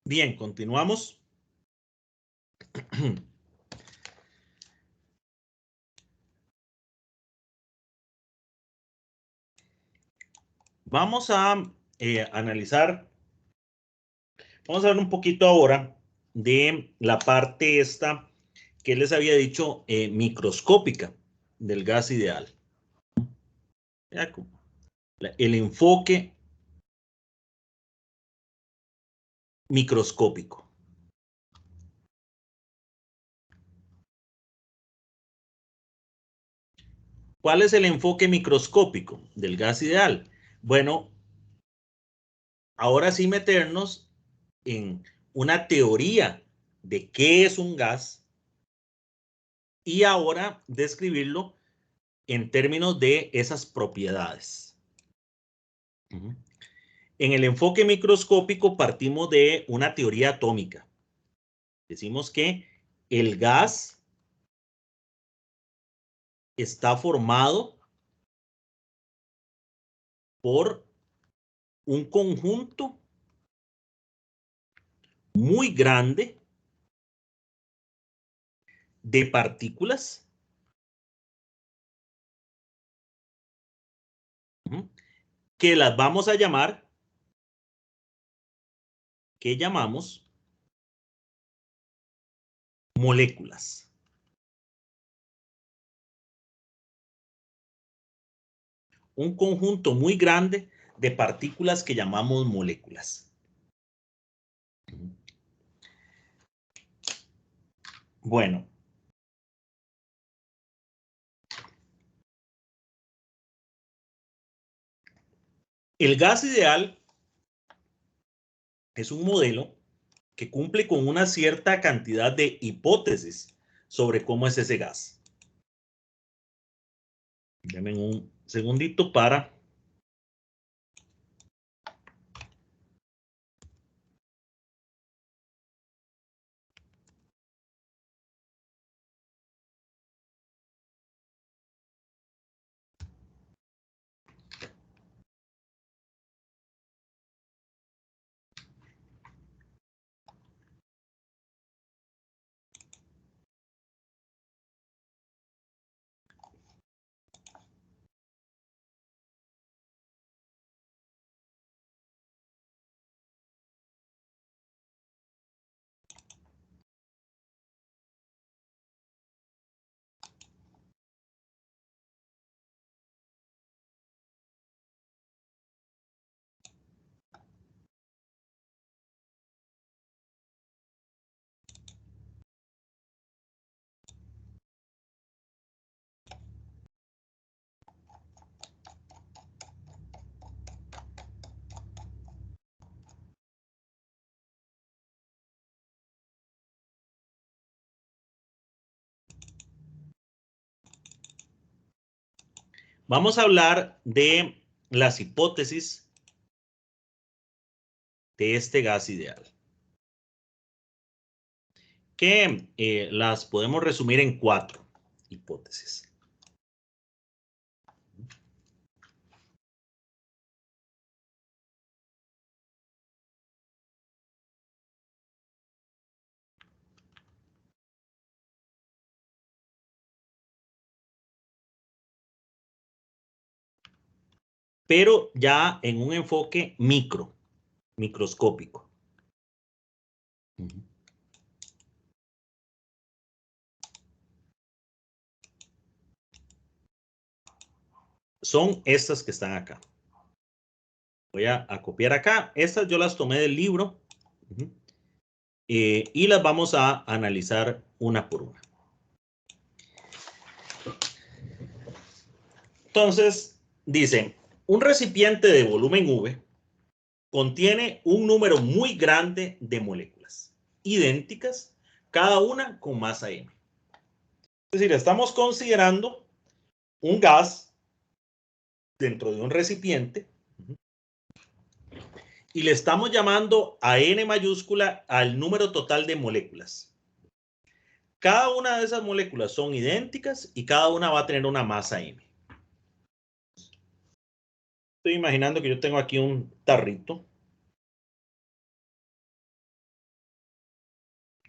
Bien, continuamos. Vamos a analizar, vamos a ver un poquito ahora de la parte esta que les había dicho microscópica del gas ideal. El enfoque microscópico. ¿Cuál es el enfoque microscópico del gas ideal? Bueno, ahora sí meternos en una teoría de qué es un gas y ahora describirlo en términos de esas propiedades. En el enfoque microscópico partimos de una teoría atómica. Decimos que el gas está formado por un conjunto muy grande de partículas que las vamos a llamar, que llamamos moléculas. Un conjunto muy grande de partículas que llamamos moléculas. Bueno. El gas ideal es un modelo que cumple con una cierta cantidad de hipótesis sobre cómo es ese gas. Denme un segundito para... Vamos a hablar de las hipótesis de este gas ideal, que las podemos resumir en 4 hipótesis. Pero ya en un enfoque microscópico. Son estas que están acá. Voy a copiar acá. Estas yo las tomé del libro y las vamos a analizar una por una. Entonces, dice, un recipiente de volumen V contiene un número muy grande de moléculas, idénticas, cada una con masa m. Es decir, estamos considerando un gas dentro de un recipiente y le estamos llamando a n mayúscula al número total de moléculas. Cada una de esas moléculas son idénticas y cada una va a tener una masa m. Estoy imaginando que yo tengo aquí un tarrito.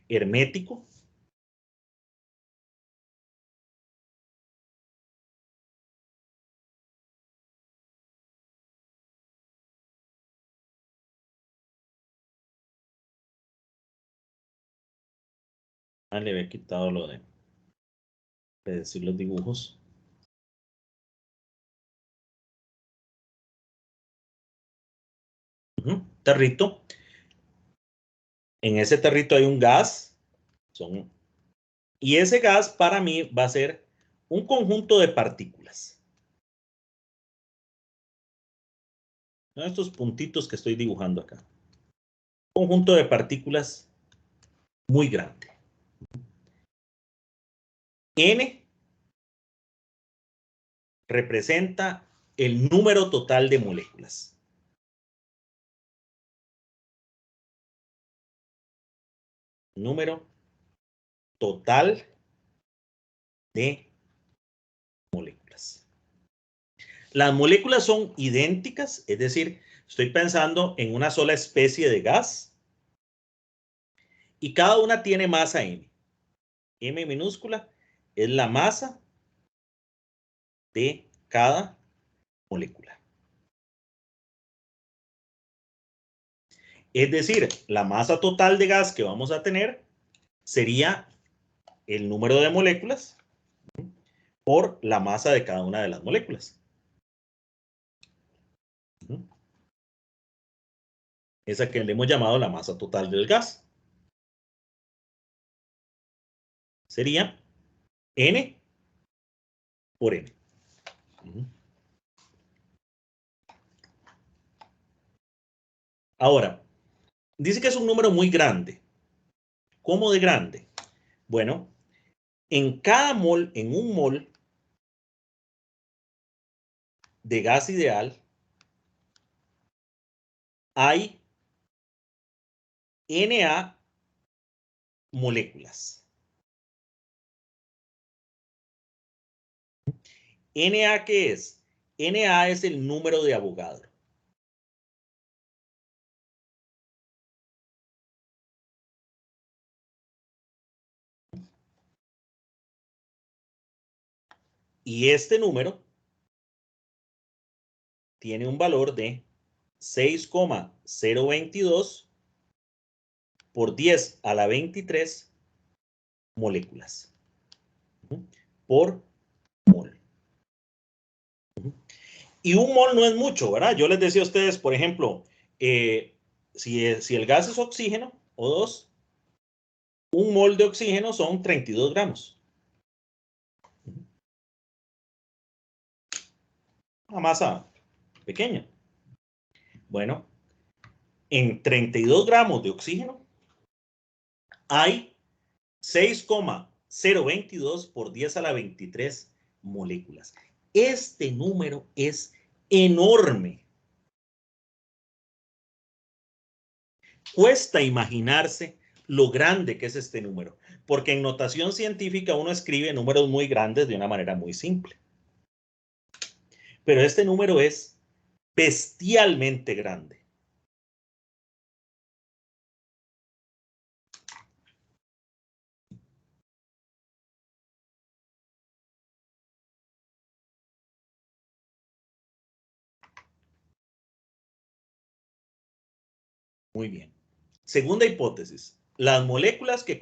hermético. Le había quitado lo de decir los dibujos. Tarrito. En ese tarrito hay un gas. Y ese gas para mí va a ser un conjunto de partículas. Estos puntitos que estoy dibujando acá. Un conjunto de partículas muy grande. N representa el número total de moléculas. Número total de moléculas. Las moléculas son idénticas, es decir, estoy pensando en una sola especie de gas y cada una tiene masa m. M minúscula es la masa de cada molécula. Es decir, la masa total de gas que vamos a tener sería el número de moléculas por la masa de cada una de las moléculas. Esa que le hemos llamado la masa total del gas. Sería N por N. Ahora, dice que es un número muy grande. ¿Cómo de grande? Bueno, en cada mol, en un mol de gas ideal, hay Na moléculas. Na, ¿qué es? Na es el número de Avogadro. Y este número tiene un valor de 6,022 por 10 a la 23 moléculas por mol. Y un mol no es mucho, ¿verdad? Yo les decía a ustedes, por ejemplo, si el gas es oxígeno, O2, un mol de oxígeno son 32 gramos. Una masa pequeña. Bueno, en 32 gramos de oxígeno hay 6,022 por 10 a la 23 moléculas. Este número es enorme. Cuesta imaginarse lo grande que es este número, porque en notación científica uno escribe números muy grandes de una manera muy simple. Pero este número es bestialmente grande. Muy bien. Segunda hipótesis. Las moléculas que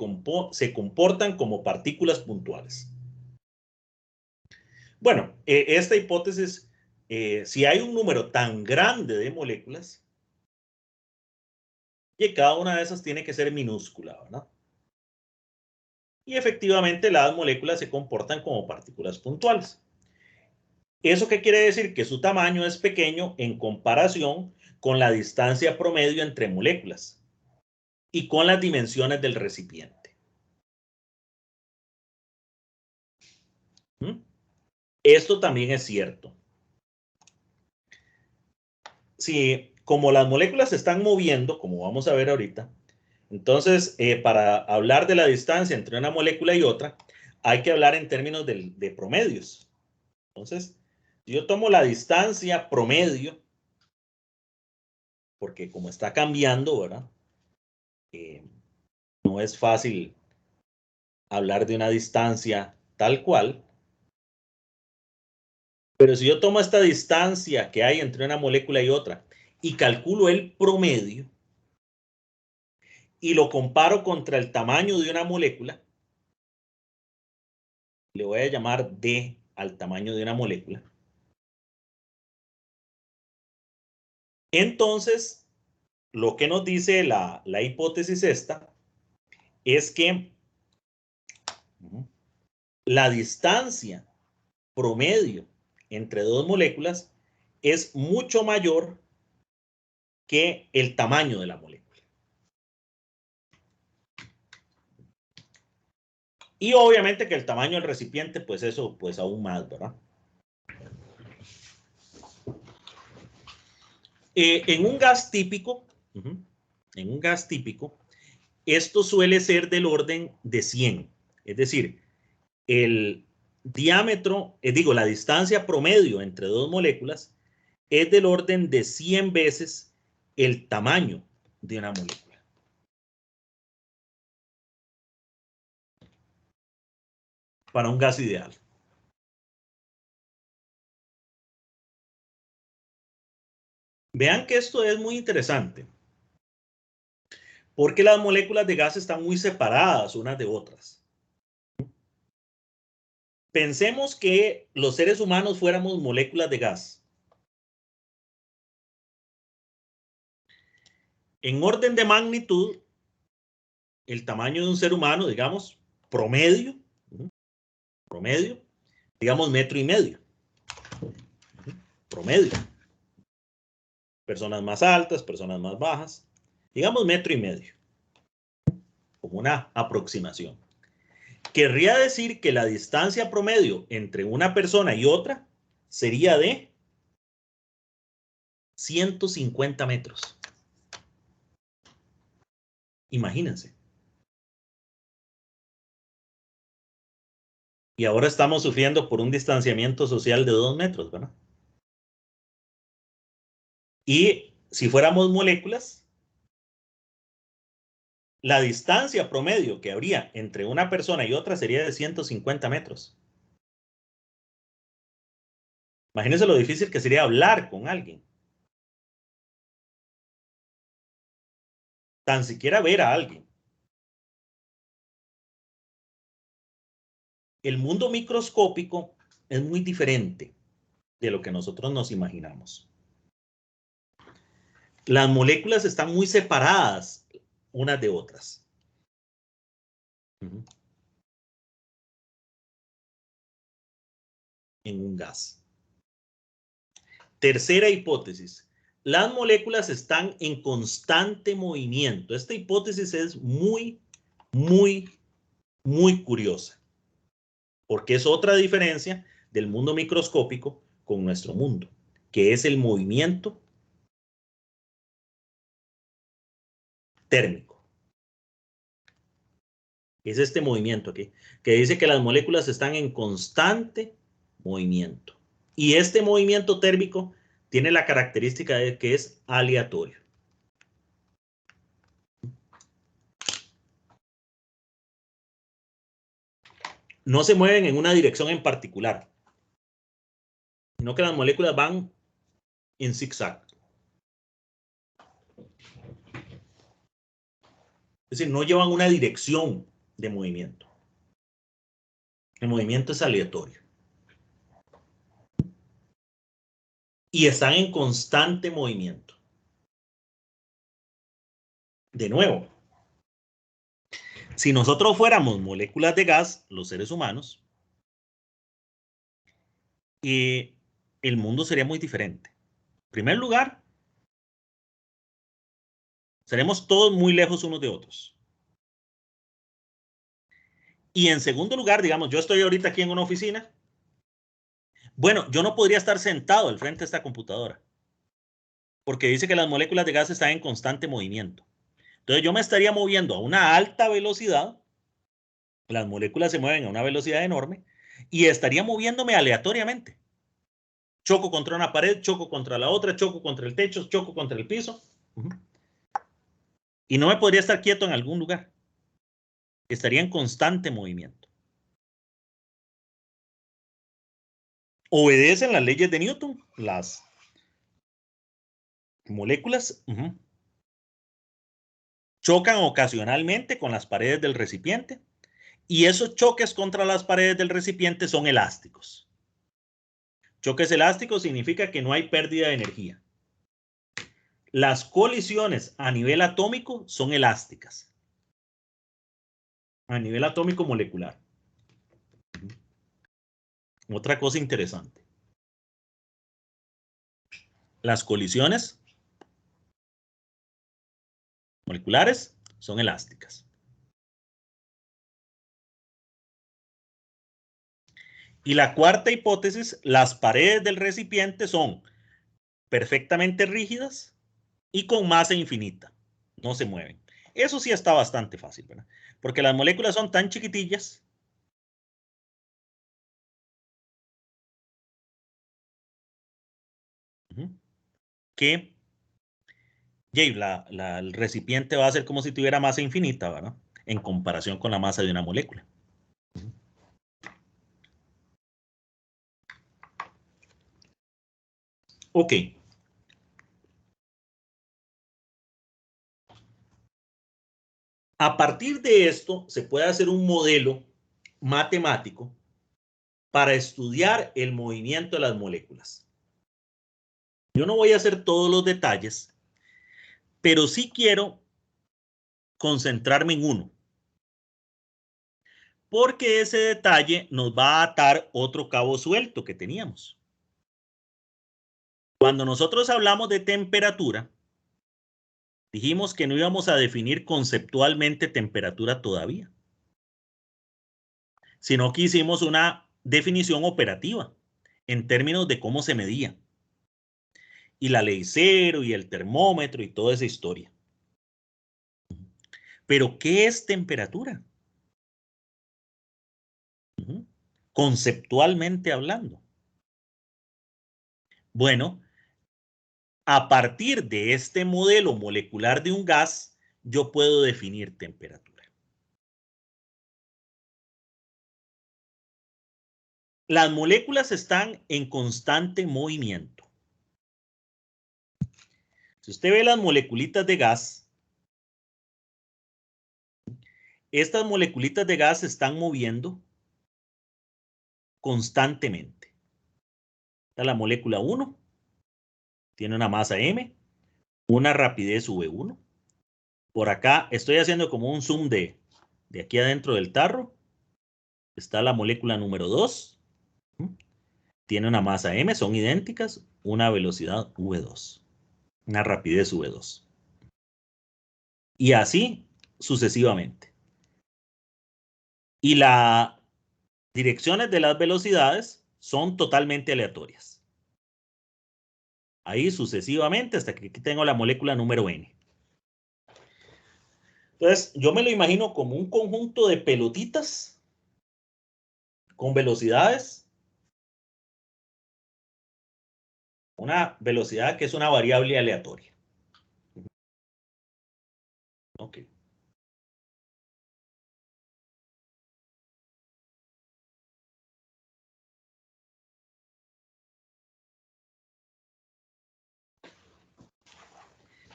se comportan como partículas puntuales. Bueno, esta hipótesis, si hay un número tan grande de moléculas, que cada una de esas tiene que ser minúscula, ¿verdad? Y efectivamente las moléculas se comportan como partículas puntuales. ¿Eso qué quiere decir? Que su tamaño es pequeño en comparación con la distancia promedio entre moléculas y con las dimensiones del recipiente. Esto también es cierto. Si, como las moléculas se están moviendo, como vamos a ver ahorita, entonces, para hablar de la distancia entre una molécula y otra, hay que hablar en términos de promedios. Entonces, yo tomo la distancia promedio, porque como está cambiando, ¿verdad? no es fácil hablar de una distancia tal cual. Pero si yo tomo esta distancia que hay entre una molécula y otra y calculo el promedio y lo comparo contra el tamaño de una molécula, le voy a llamar D al tamaño de una molécula. Entonces, lo que nos dice la hipótesis esta es que la distancia promedio entre dos moléculas es mucho mayor que el tamaño de la molécula. Y obviamente que el tamaño del recipiente, pues eso, pues aún más, ¿verdad? En un gas típico, esto suele ser del orden de 100. Es decir, el diámetro, la distancia promedio entre dos moléculas es del orden de 100 veces el tamaño de una molécula. Para un gas ideal. Vean que esto es muy interesante, porque las moléculas de gas están muy separadas unas de otras. Pensemos que los seres humanos fuéramos moléculas de gas. En orden de magnitud, el tamaño de un ser humano, digamos, promedio, digamos 1,5 metros. Promedio. Personas más altas, personas más bajas, digamos 1,5 metros. Como una aproximación. Querría decir que la distancia promedio entre una persona y otra sería de 150 metros. Imagínense. Y ahora estamos sufriendo por un distanciamiento social de 2 metros, ¿verdad? Y si fuéramos moléculas, la distancia promedio que habría entre una persona y otra sería de 150 metros. Imagínense lo difícil que sería hablar con alguien. Tan siquiera ver a alguien. El mundo microscópico es muy diferente de lo que nosotros nos imaginamos. Las moléculas están muy separadas unas de otras. En un gas. Tercera hipótesis. Las moléculas están en constante movimiento. Esta hipótesis es muy curiosa, porque es otra diferencia del mundo microscópico con nuestro mundo, que es el movimiento térmico. Es este movimiento aquí, que dice que las moléculas están en constante movimiento. Y este movimiento térmico tiene la característica de que es aleatorio. No se mueven en una dirección en particular, sino que las moléculas van en zigzag. Es decir, no llevan una dirección de movimiento. El movimiento es aleatorio. Y están en constante movimiento. De nuevo, si nosotros fuéramos moléculas de gas, los seres humanos, el mundo sería muy diferente. En primer lugar, seremos todos muy lejos unos de otros. Y en segundo lugar, digamos, yo estoy ahorita aquí en una oficina. Bueno, yo no podría estar sentado al frente de esta computadora, porque dice que las moléculas de gas están en constante movimiento. Entonces yo me estaría moviendo a una alta velocidad, las moléculas se mueven a una velocidad enorme, y estaría moviéndome aleatoriamente. Choco contra una pared, choco contra la otra, choco contra el techo, choco contra el piso. Y no me podría estar quieto en algún lugar. estaría en constante movimiento. Obedecen las leyes de Newton, las moléculas. Chocan ocasionalmente con las paredes del recipiente y esos choques contra las paredes del recipiente son elásticos. Choques elásticos significa que no hay pérdida de energía. Las colisiones a nivel atómico son elásticas. A nivel atómico molecular. Otra cosa interesante. Las colisiones moleculares son elásticas. Y la cuarta hipótesis, las paredes del recipiente son perfectamente rígidas y con masa infinita. No se mueven. Eso sí está bastante fácil, ¿verdad? Porque las moléculas son tan chiquitillas que el recipiente va a ser como si tuviera masa infinita, ¿verdad? En comparación con la masa de una molécula. Ok. A partir de esto, se puede hacer un modelo matemático para estudiar el movimiento de las moléculas. Yo no voy a hacer todos los detalles, pero sí quiero concentrarme en uno. Porque ese detalle nos va a atar otro cabo suelto que teníamos. Cuando nosotros hablamos de temperatura, dijimos que no íbamos a definir conceptualmente temperatura todavía, sino que hicimos una definición operativa en términos de cómo se medía. Y la ley cero y el termómetro y toda esa historia. Pero, ¿qué es temperatura? Conceptualmente hablando. Bueno, a partir de este modelo molecular de un gas, yo puedo definir temperatura. Las moléculas están en constante movimiento. Si usted ve las moleculitas de gas, estas moleculitas de gas se están moviendo constantemente. Esta es la molécula 1, tiene una masa m, una rapidez v1. Por acá estoy haciendo como un zoom de aquí adentro del tarro. Está la molécula número 2. Tiene una masa m, son idénticas, una velocidad v2, una rapidez v2. Y así sucesivamente. Y las direcciones de las velocidades son totalmente aleatorias. Ahí sucesivamente hasta que aquí tengo la molécula número n. Entonces, yo me lo imagino como un conjunto de pelotitas con velocidades. Una velocidad que es una variable aleatoria. Ok.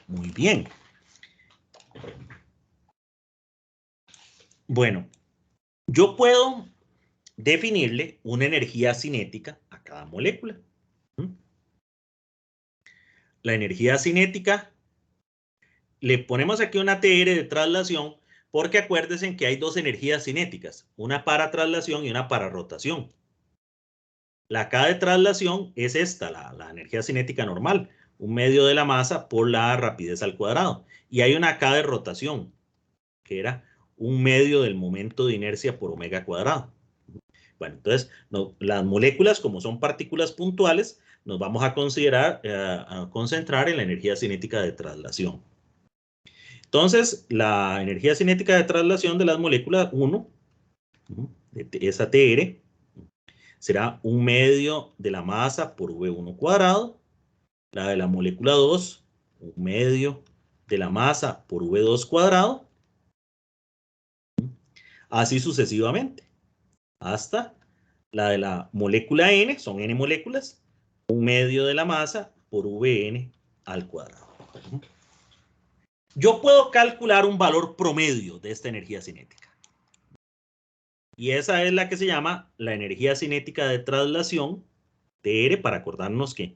Muy bien. Bueno, yo puedo definirle una energía cinética a cada molécula. La energía cinética, le ponemos aquí una TR de traslación, porque acuérdense que hay dos energías cinéticas, una para traslación y una para rotación. La K de traslación es esta, la energía cinética normal, un medio de la masa por la rapidez al cuadrado. Y hay una K de rotación, que era un medio del momento de inercia por omega cuadrado. Bueno, entonces, las moléculas, como son partículas puntuales, nos vamos a concentrar en la energía cinética de traslación. Entonces, la energía cinética de traslación de las moléculas 1, esa TR, será un medio de la masa por V1 cuadrado. La de la molécula 2, un medio de la masa por V2 cuadrado. Así sucesivamente, hasta la de la molécula N, son N moléculas, 1/2 de la masa por Vn al cuadrado. Yo puedo calcular un valor promedio de esta energía cinética. Y esa es la que se llama la energía cinética de traslación, TR, para acordarnos que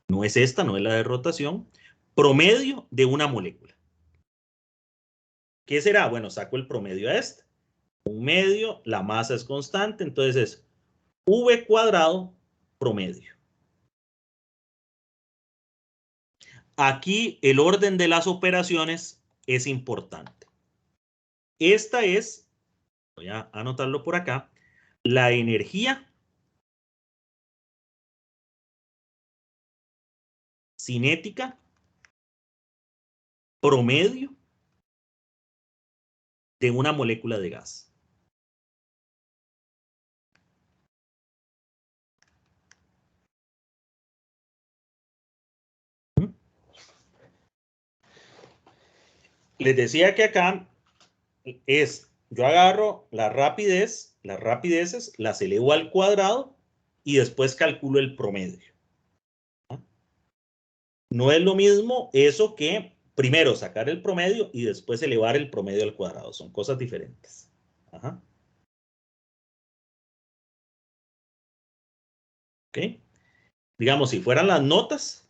no es esta, no es la de rotación, promedio de una molécula. ¿Qué será? Bueno, saco el promedio a esta. 1/2, la masa es constante, entonces es V cuadrado promedio. Aquí el orden de las operaciones es importante. Esta es, voy a anotarlo por acá, la energía cinética promedio de una molécula de gas. Les decía que acá es, yo agarro las rapideces, las elevo al cuadrado y después calculo el promedio. No es lo mismo eso que primero sacar el promedio y después elevar el promedio al cuadrado. Son cosas diferentes. Ajá. ¿Ok? Digamos, si fueran las notas,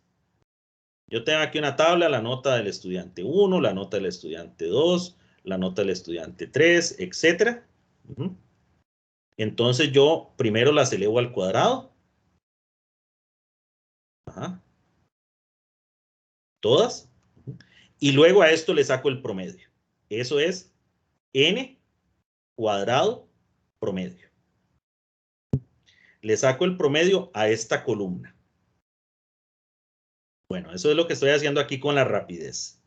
yo tengo aquí una tabla, la nota del estudiante 1, la nota del estudiante 2, la nota del estudiante 3, etc. Entonces yo primero las elevo al cuadrado. Ajá. Todas. Y luego a esto le saco el promedio. Eso es n cuadrado promedio. Le saco el promedio a esta columna. Bueno, eso es lo que estoy haciendo aquí con la rapidez.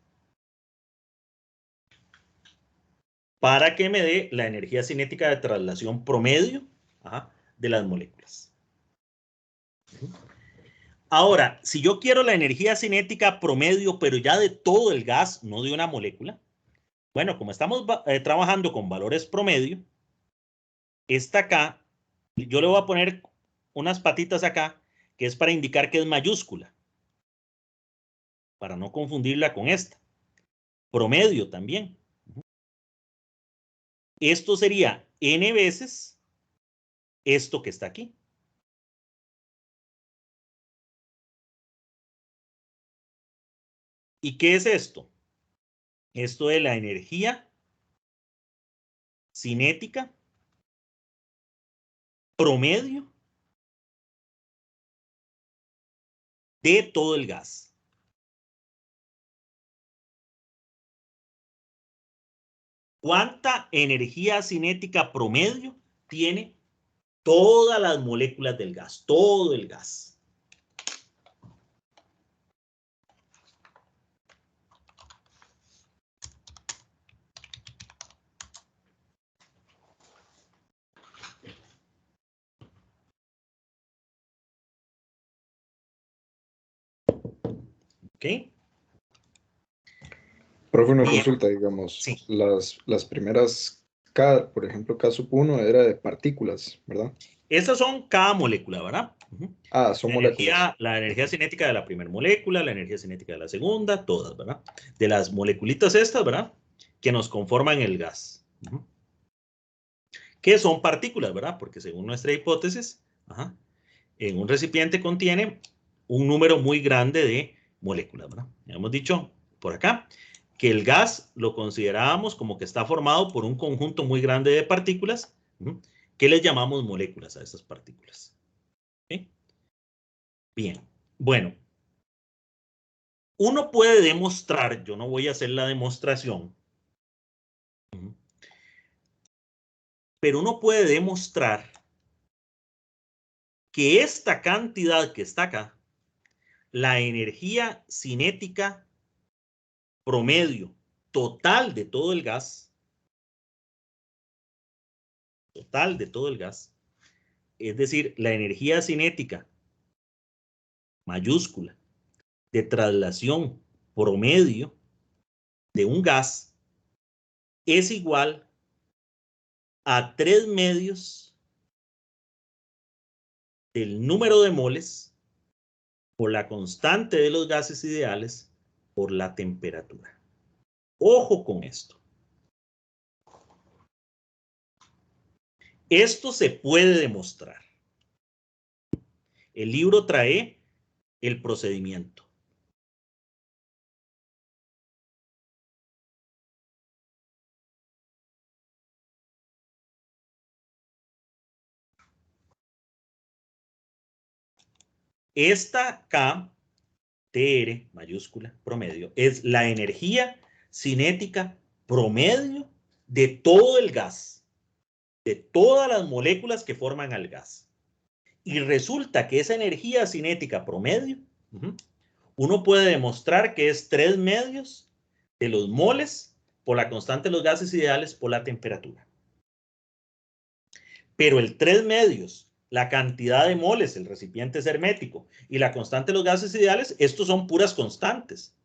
Para que me dé la energía cinética de traslación promedio de las moléculas. Ahora, si yo quiero la energía cinética promedio, pero ya de todo el gas, no de una molécula, bueno, como estamos trabajando con valores promedio, esta acá, yo le voy a poner unas patitas acá, que es para indicar que es mayúscula, para no confundirla con esta. Promedio también. Esto sería n veces esto que está aquí. ¿Y qué es esto? Esto es la energía cinética promedio de todo el gas. ¿Cuánta energía cinética promedio tiene todas las moléculas del gas? Todo el gas. ¿Ok? Profe, una Bien. consulta, digamos, Sí. las primeras, por ejemplo, caso 1 era de partículas, ¿verdad? Estas son cada molécula, ¿verdad? Ah, son moléculas. La energía cinética de la primera molécula, la energía cinética de la segunda, todas, ¿verdad? De las moleculitas estas, ¿verdad? Que nos conforman el gas. Que son partículas, ¿verdad? Porque según nuestra hipótesis, en un recipiente contiene un número muy grande de moléculas, ¿verdad? Ya hemos dicho por acá que el gas lo considerábamos como que está formado por un conjunto muy grande de partículas, que les llamamos moléculas a estas partículas. ¿Sí? Bien, bueno. Uno puede demostrar, yo no voy a hacer la demostración, pero uno puede demostrar que esta cantidad que está acá, la energía cinética promedio total de todo el gas, es decir, la energía cinética mayúscula de traslación promedio de un gas es igual a 3 medios del número de moles por la constante de los gases ideales por la temperatura. Ojo con esto. Esto se puede demostrar. El libro trae el procedimiento. Esta K, TR mayúscula, promedio, es la energía cinética promedio de todo el gas, de todas las moléculas que forman al gas. Y resulta que esa energía cinética promedio, uno puede demostrar que es 3 medios de los moles por la constante de los gases ideales por la temperatura. Pero el 3 medios, la cantidad de moles, el recipiente es hermético, y la constante de los gases ideales, estos son puras constantes.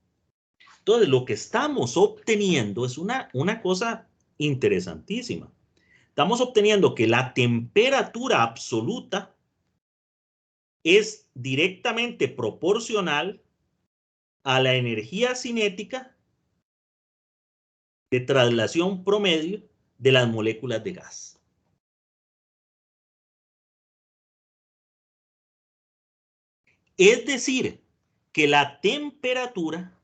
Entonces, lo que estamos obteniendo es una cosa interesantísima. Estamos obteniendo que la temperatura absoluta es directamente proporcional a la energía cinética de traslación promedio de las moléculas de gas. Es decir, que la temperatura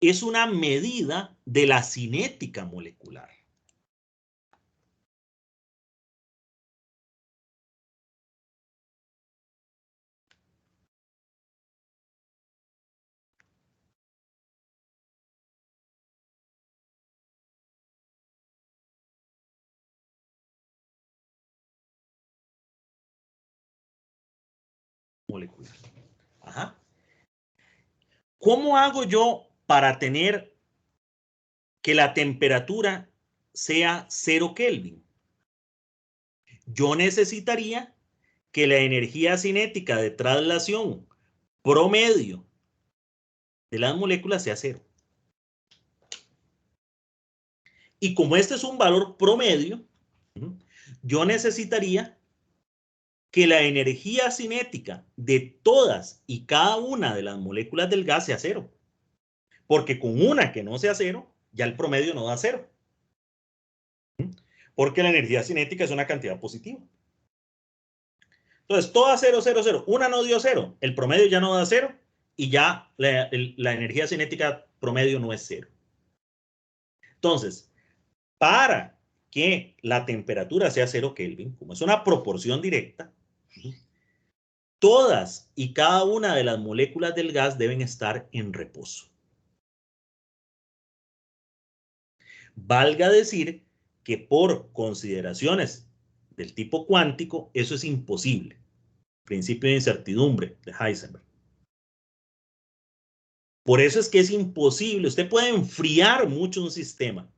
es una medida de la cinética molecular. Molecular. Ajá. ¿Cómo hago yo para tener que la temperatura sea 0 Kelvin? Yo necesitaría que la energía cinética de traslación promedio de las moléculas sea 0. Y como este es un valor promedio, yo necesitaría que la energía cinética de todas y cada una de las moléculas del gas sea 0. Porque con una que no sea 0, ya el promedio no da 0. Porque la energía cinética es una cantidad positiva. Entonces, todas 0, 0, 0. Una no dio 0. El promedio ya no da 0 y ya la energía cinética promedio no es 0. Entonces, para que la temperatura sea 0 Kelvin, como es una proporción directa, todas y cada una de las moléculas del gas deben estar en reposo. Valga decir que por consideraciones del tipo cuántico, eso es imposible. Principio de incertidumbre de Heisenberg. Por eso es que es imposible. Usted puede enfriar mucho un sistema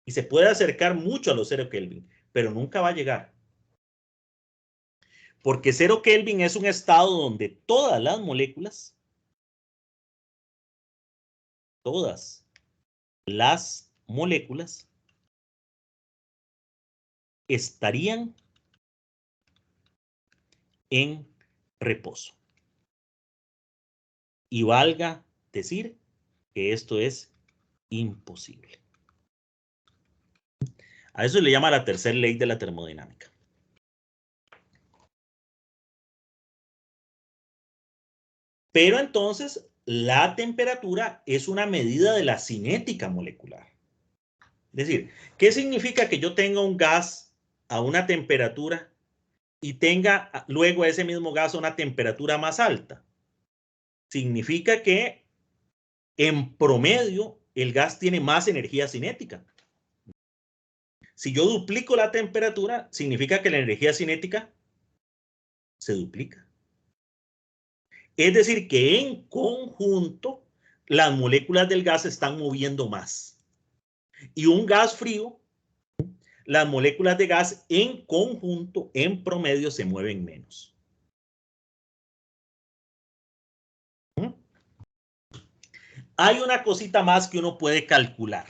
y se puede acercar mucho a los 0 Kelvin, pero nunca va a llegar. Porque 0 Kelvin es un estado donde todas las moléculas, estarían en reposo. Y valga decir que esto es imposible. A eso se le llama la tercera ley de la termodinámica. Pero entonces, la temperatura es una medida de la cinética molecular. Es decir, ¿qué significa que yo tenga un gas a una temperatura y tenga luego ese mismo gas a una temperatura más alta? Significa que en promedio el gas tiene más energía cinética. Si yo duplico la temperatura, significa que la energía cinética se duplica. Es decir, que en conjunto las moléculas del gas se están moviendo más. Y un gas frío, las moléculas de gas en conjunto, en promedio, se mueven menos. Hay una cosita más que uno puede calcular.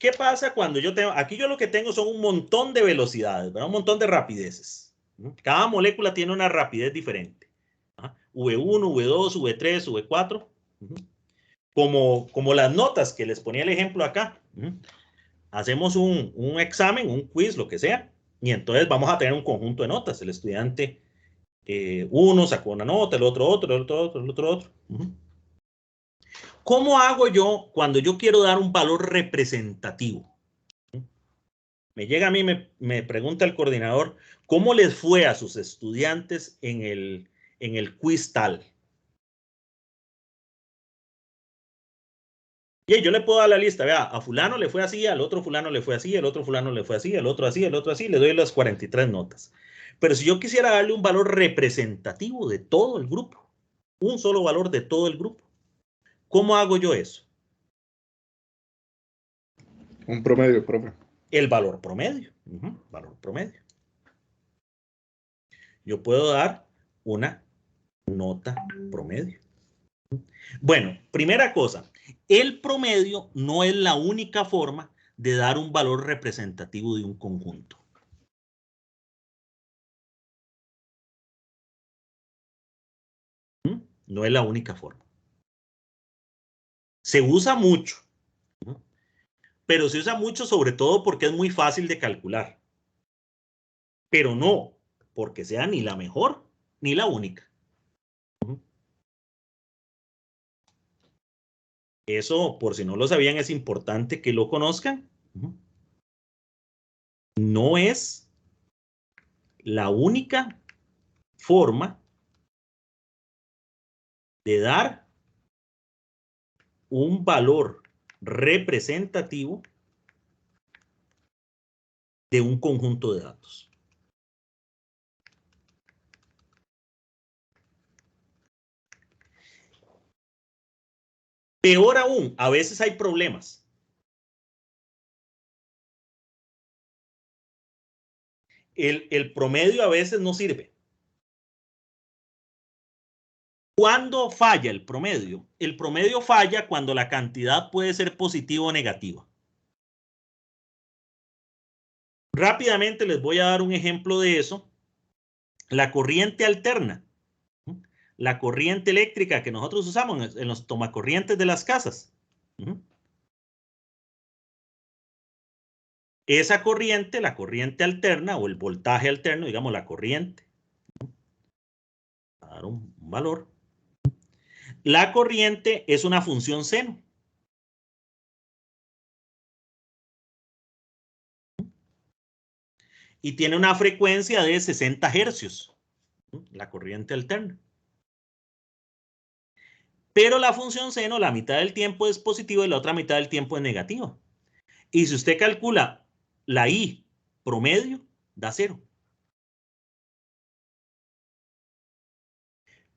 ¿Qué pasa cuando yo tengo, aquí yo lo que tengo son un montón de velocidades, ¿verdad? Un montón de rapideces. Cada molécula tiene una rapidez diferente. V1, V2, V3, V4. Como las notas que les ponía el ejemplo acá. Hacemos un examen, un quiz, lo que sea, y entonces vamos a tener un conjunto de notas. El estudiante uno sacó una nota, el otro otro, el otro otro, el otro otro. ¿Cómo hago yo cuando yo quiero dar un valor representativo? Me llega a mí, me pregunta el coordinador, ¿cómo les fue a sus estudiantes en el quiz tal? Y yo le puedo dar la lista, vea, a fulano le fue así, al otro fulano le fue así, al otro fulano le fue así, al otro así, al otro así, le doy las 43 notas. Pero si yo quisiera darle un valor representativo de todo el grupo, un solo valor de todo el grupo, ¿cómo hago yo eso? Un promedio, profe. El valor promedio. Valor promedio. Yo puedo dar una nota promedio. Bueno, primera cosa, el promedio no es la única forma de dar un valor representativo de un conjunto. No es la única forma. Se usa mucho, pero se usa mucho sobre todo porque es muy fácil de calcular. Pero no porque sea ni la mejor ni la única. Eso, por si no lo sabían, es importante que lo conozcan. No es la única forma de dar un valor representativo de un conjunto de datos. Peor aún, a veces hay problemas. El promedio a veces no sirve. ¿Cuándo falla el promedio? El promedio falla cuando la cantidad puede ser positiva o negativa. Rápidamente les voy a dar un ejemplo de eso. La corriente alterna. La corriente eléctrica que nosotros usamos en los tomacorrientes de las casas. Esa corriente, la corriente alterna o el voltaje alterno, digamos la corriente, a dar un valor. La corriente es una función seno. Y tiene una frecuencia de 60 hercios, la corriente alterna. Pero la función seno, la mitad del tiempo es positiva y la otra mitad del tiempo es negativa. Y si usted calcula la I promedio, da 0.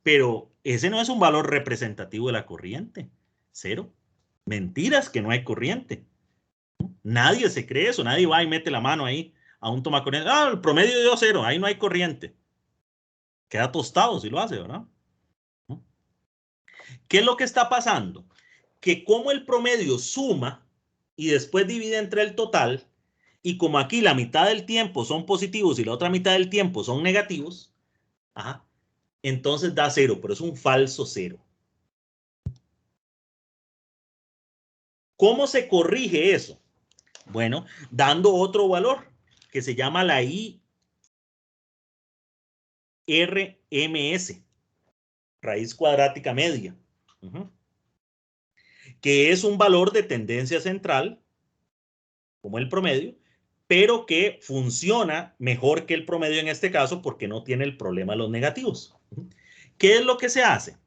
Pero ese no es un valor representativo de la corriente. 0. Mentiras que no hay corriente. Nadie se cree eso. Nadie va y mete la mano ahí a un tomacorriente. Ah, el promedio dio 0. Ahí no hay corriente. Queda tostado si lo hace, ¿verdad? ¿Qué es lo que está pasando? Que como el promedio suma y después divide entre el total, y como aquí la mitad del tiempo son positivos y la otra mitad del tiempo son negativos, entonces da 0, pero es un falso 0. ¿Cómo se corrige eso? Bueno, dando otro valor que se llama la IRMS, raíz cuadrática media, que es un valor de tendencia central, como el promedio, pero que funciona mejor que el promedio en este caso porque no tiene el problema de los negativos. ¿Qué es lo que se hace?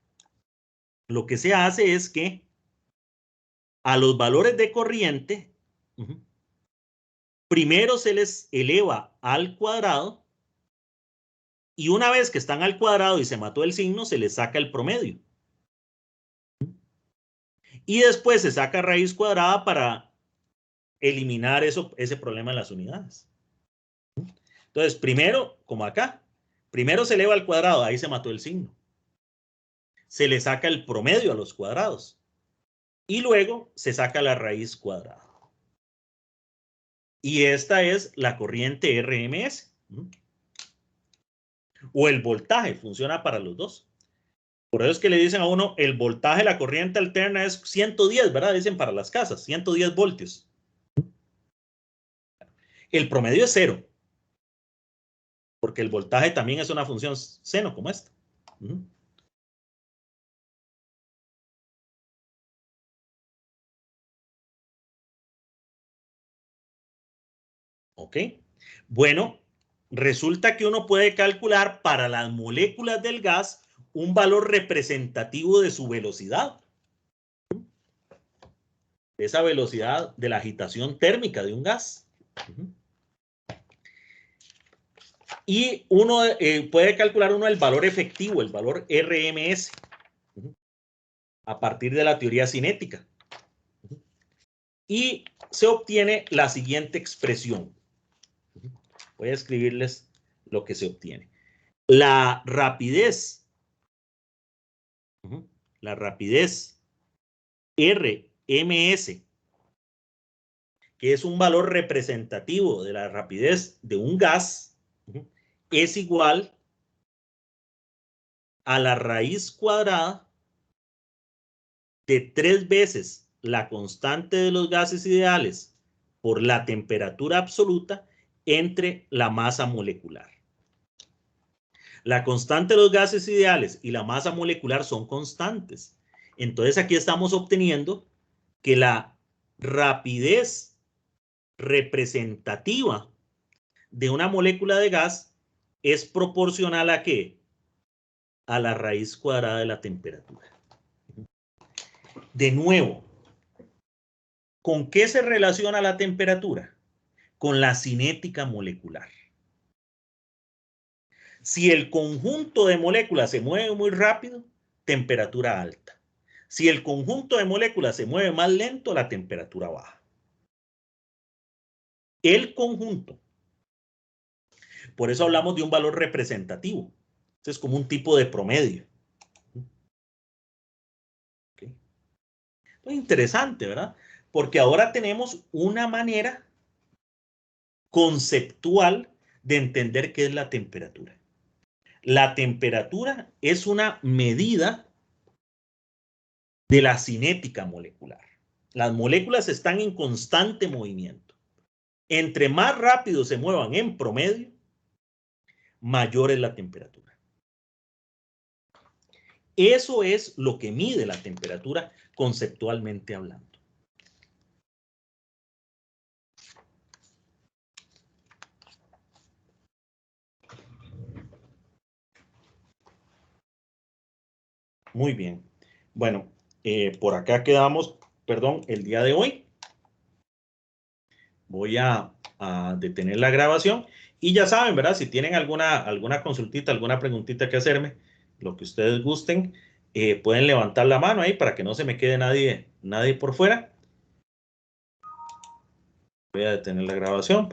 Lo que se hace es que a los valores de corriente, primero se les eleva al cuadrado y una vez que están al cuadrado y se mató el signo, se les saca el promedio. Y después se saca raíz cuadrada para eliminar ese problema en las unidades. Entonces, primero, como acá, primero se eleva al cuadrado, ahí se mató el signo. Se le saca el promedio a los cuadrados. Y luego se saca la raíz cuadrada. Y esta es la corriente RMS. O el voltaje, funciona para los dos. Por eso es que le dicen a uno, el voltaje de la corriente alterna es 110, ¿verdad? Dicen para las casas, 110 voltios. El promedio es 0. Porque el voltaje también es una función seno como esta. ¿Ok? Bueno, resulta que uno puede calcular para las moléculas del gas un valor representativo de su velocidad. Esa velocidad de la agitación térmica de un gas. Y uno puede calcular el valor efectivo, el valor RMS, a partir de la teoría cinética. Y se obtiene la siguiente expresión. Voy a escribirles lo que se obtiene. La rapidez RMS, que es un valor representativo de la rapidez de un gas, es igual a la raíz cuadrada de 3 veces la constante de los gases ideales por la temperatura absoluta entre la masa molecular. La constante de los gases ideales y la masa molecular son constantes. Entonces aquí estamos obteniendo que la rapidez representativa de una molécula de gas es proporcional ¿a qué? A la raíz cuadrada de la temperatura. De nuevo, ¿con qué se relaciona la temperatura? Con la cinética molecular. Si el conjunto de moléculas se mueve muy rápido, temperatura alta. Si el conjunto de moléculas se mueve más lento, la temperatura baja. El conjunto. Por eso hablamos de un valor representativo. Este es como un tipo de promedio. ¿Okay? Muy interesante, ¿verdad? Porque ahora tenemos una manera conceptual de entender qué es la temperatura. La temperatura es una medida de la cinética molecular. Las moléculas están en constante movimiento. Entre más rápido se muevan en promedio, mayor es la temperatura. Eso es lo que mide la temperatura conceptualmente hablando. Muy bien. Bueno, por acá quedamos, perdón, el día de hoy. Voy a detener la grabación. Y ya saben, ¿verdad? Si tienen alguna consultita, alguna preguntita que hacerme, lo que ustedes gusten, pueden levantar la mano ahí para que no se me quede nadie por fuera. Voy a detener la grabación.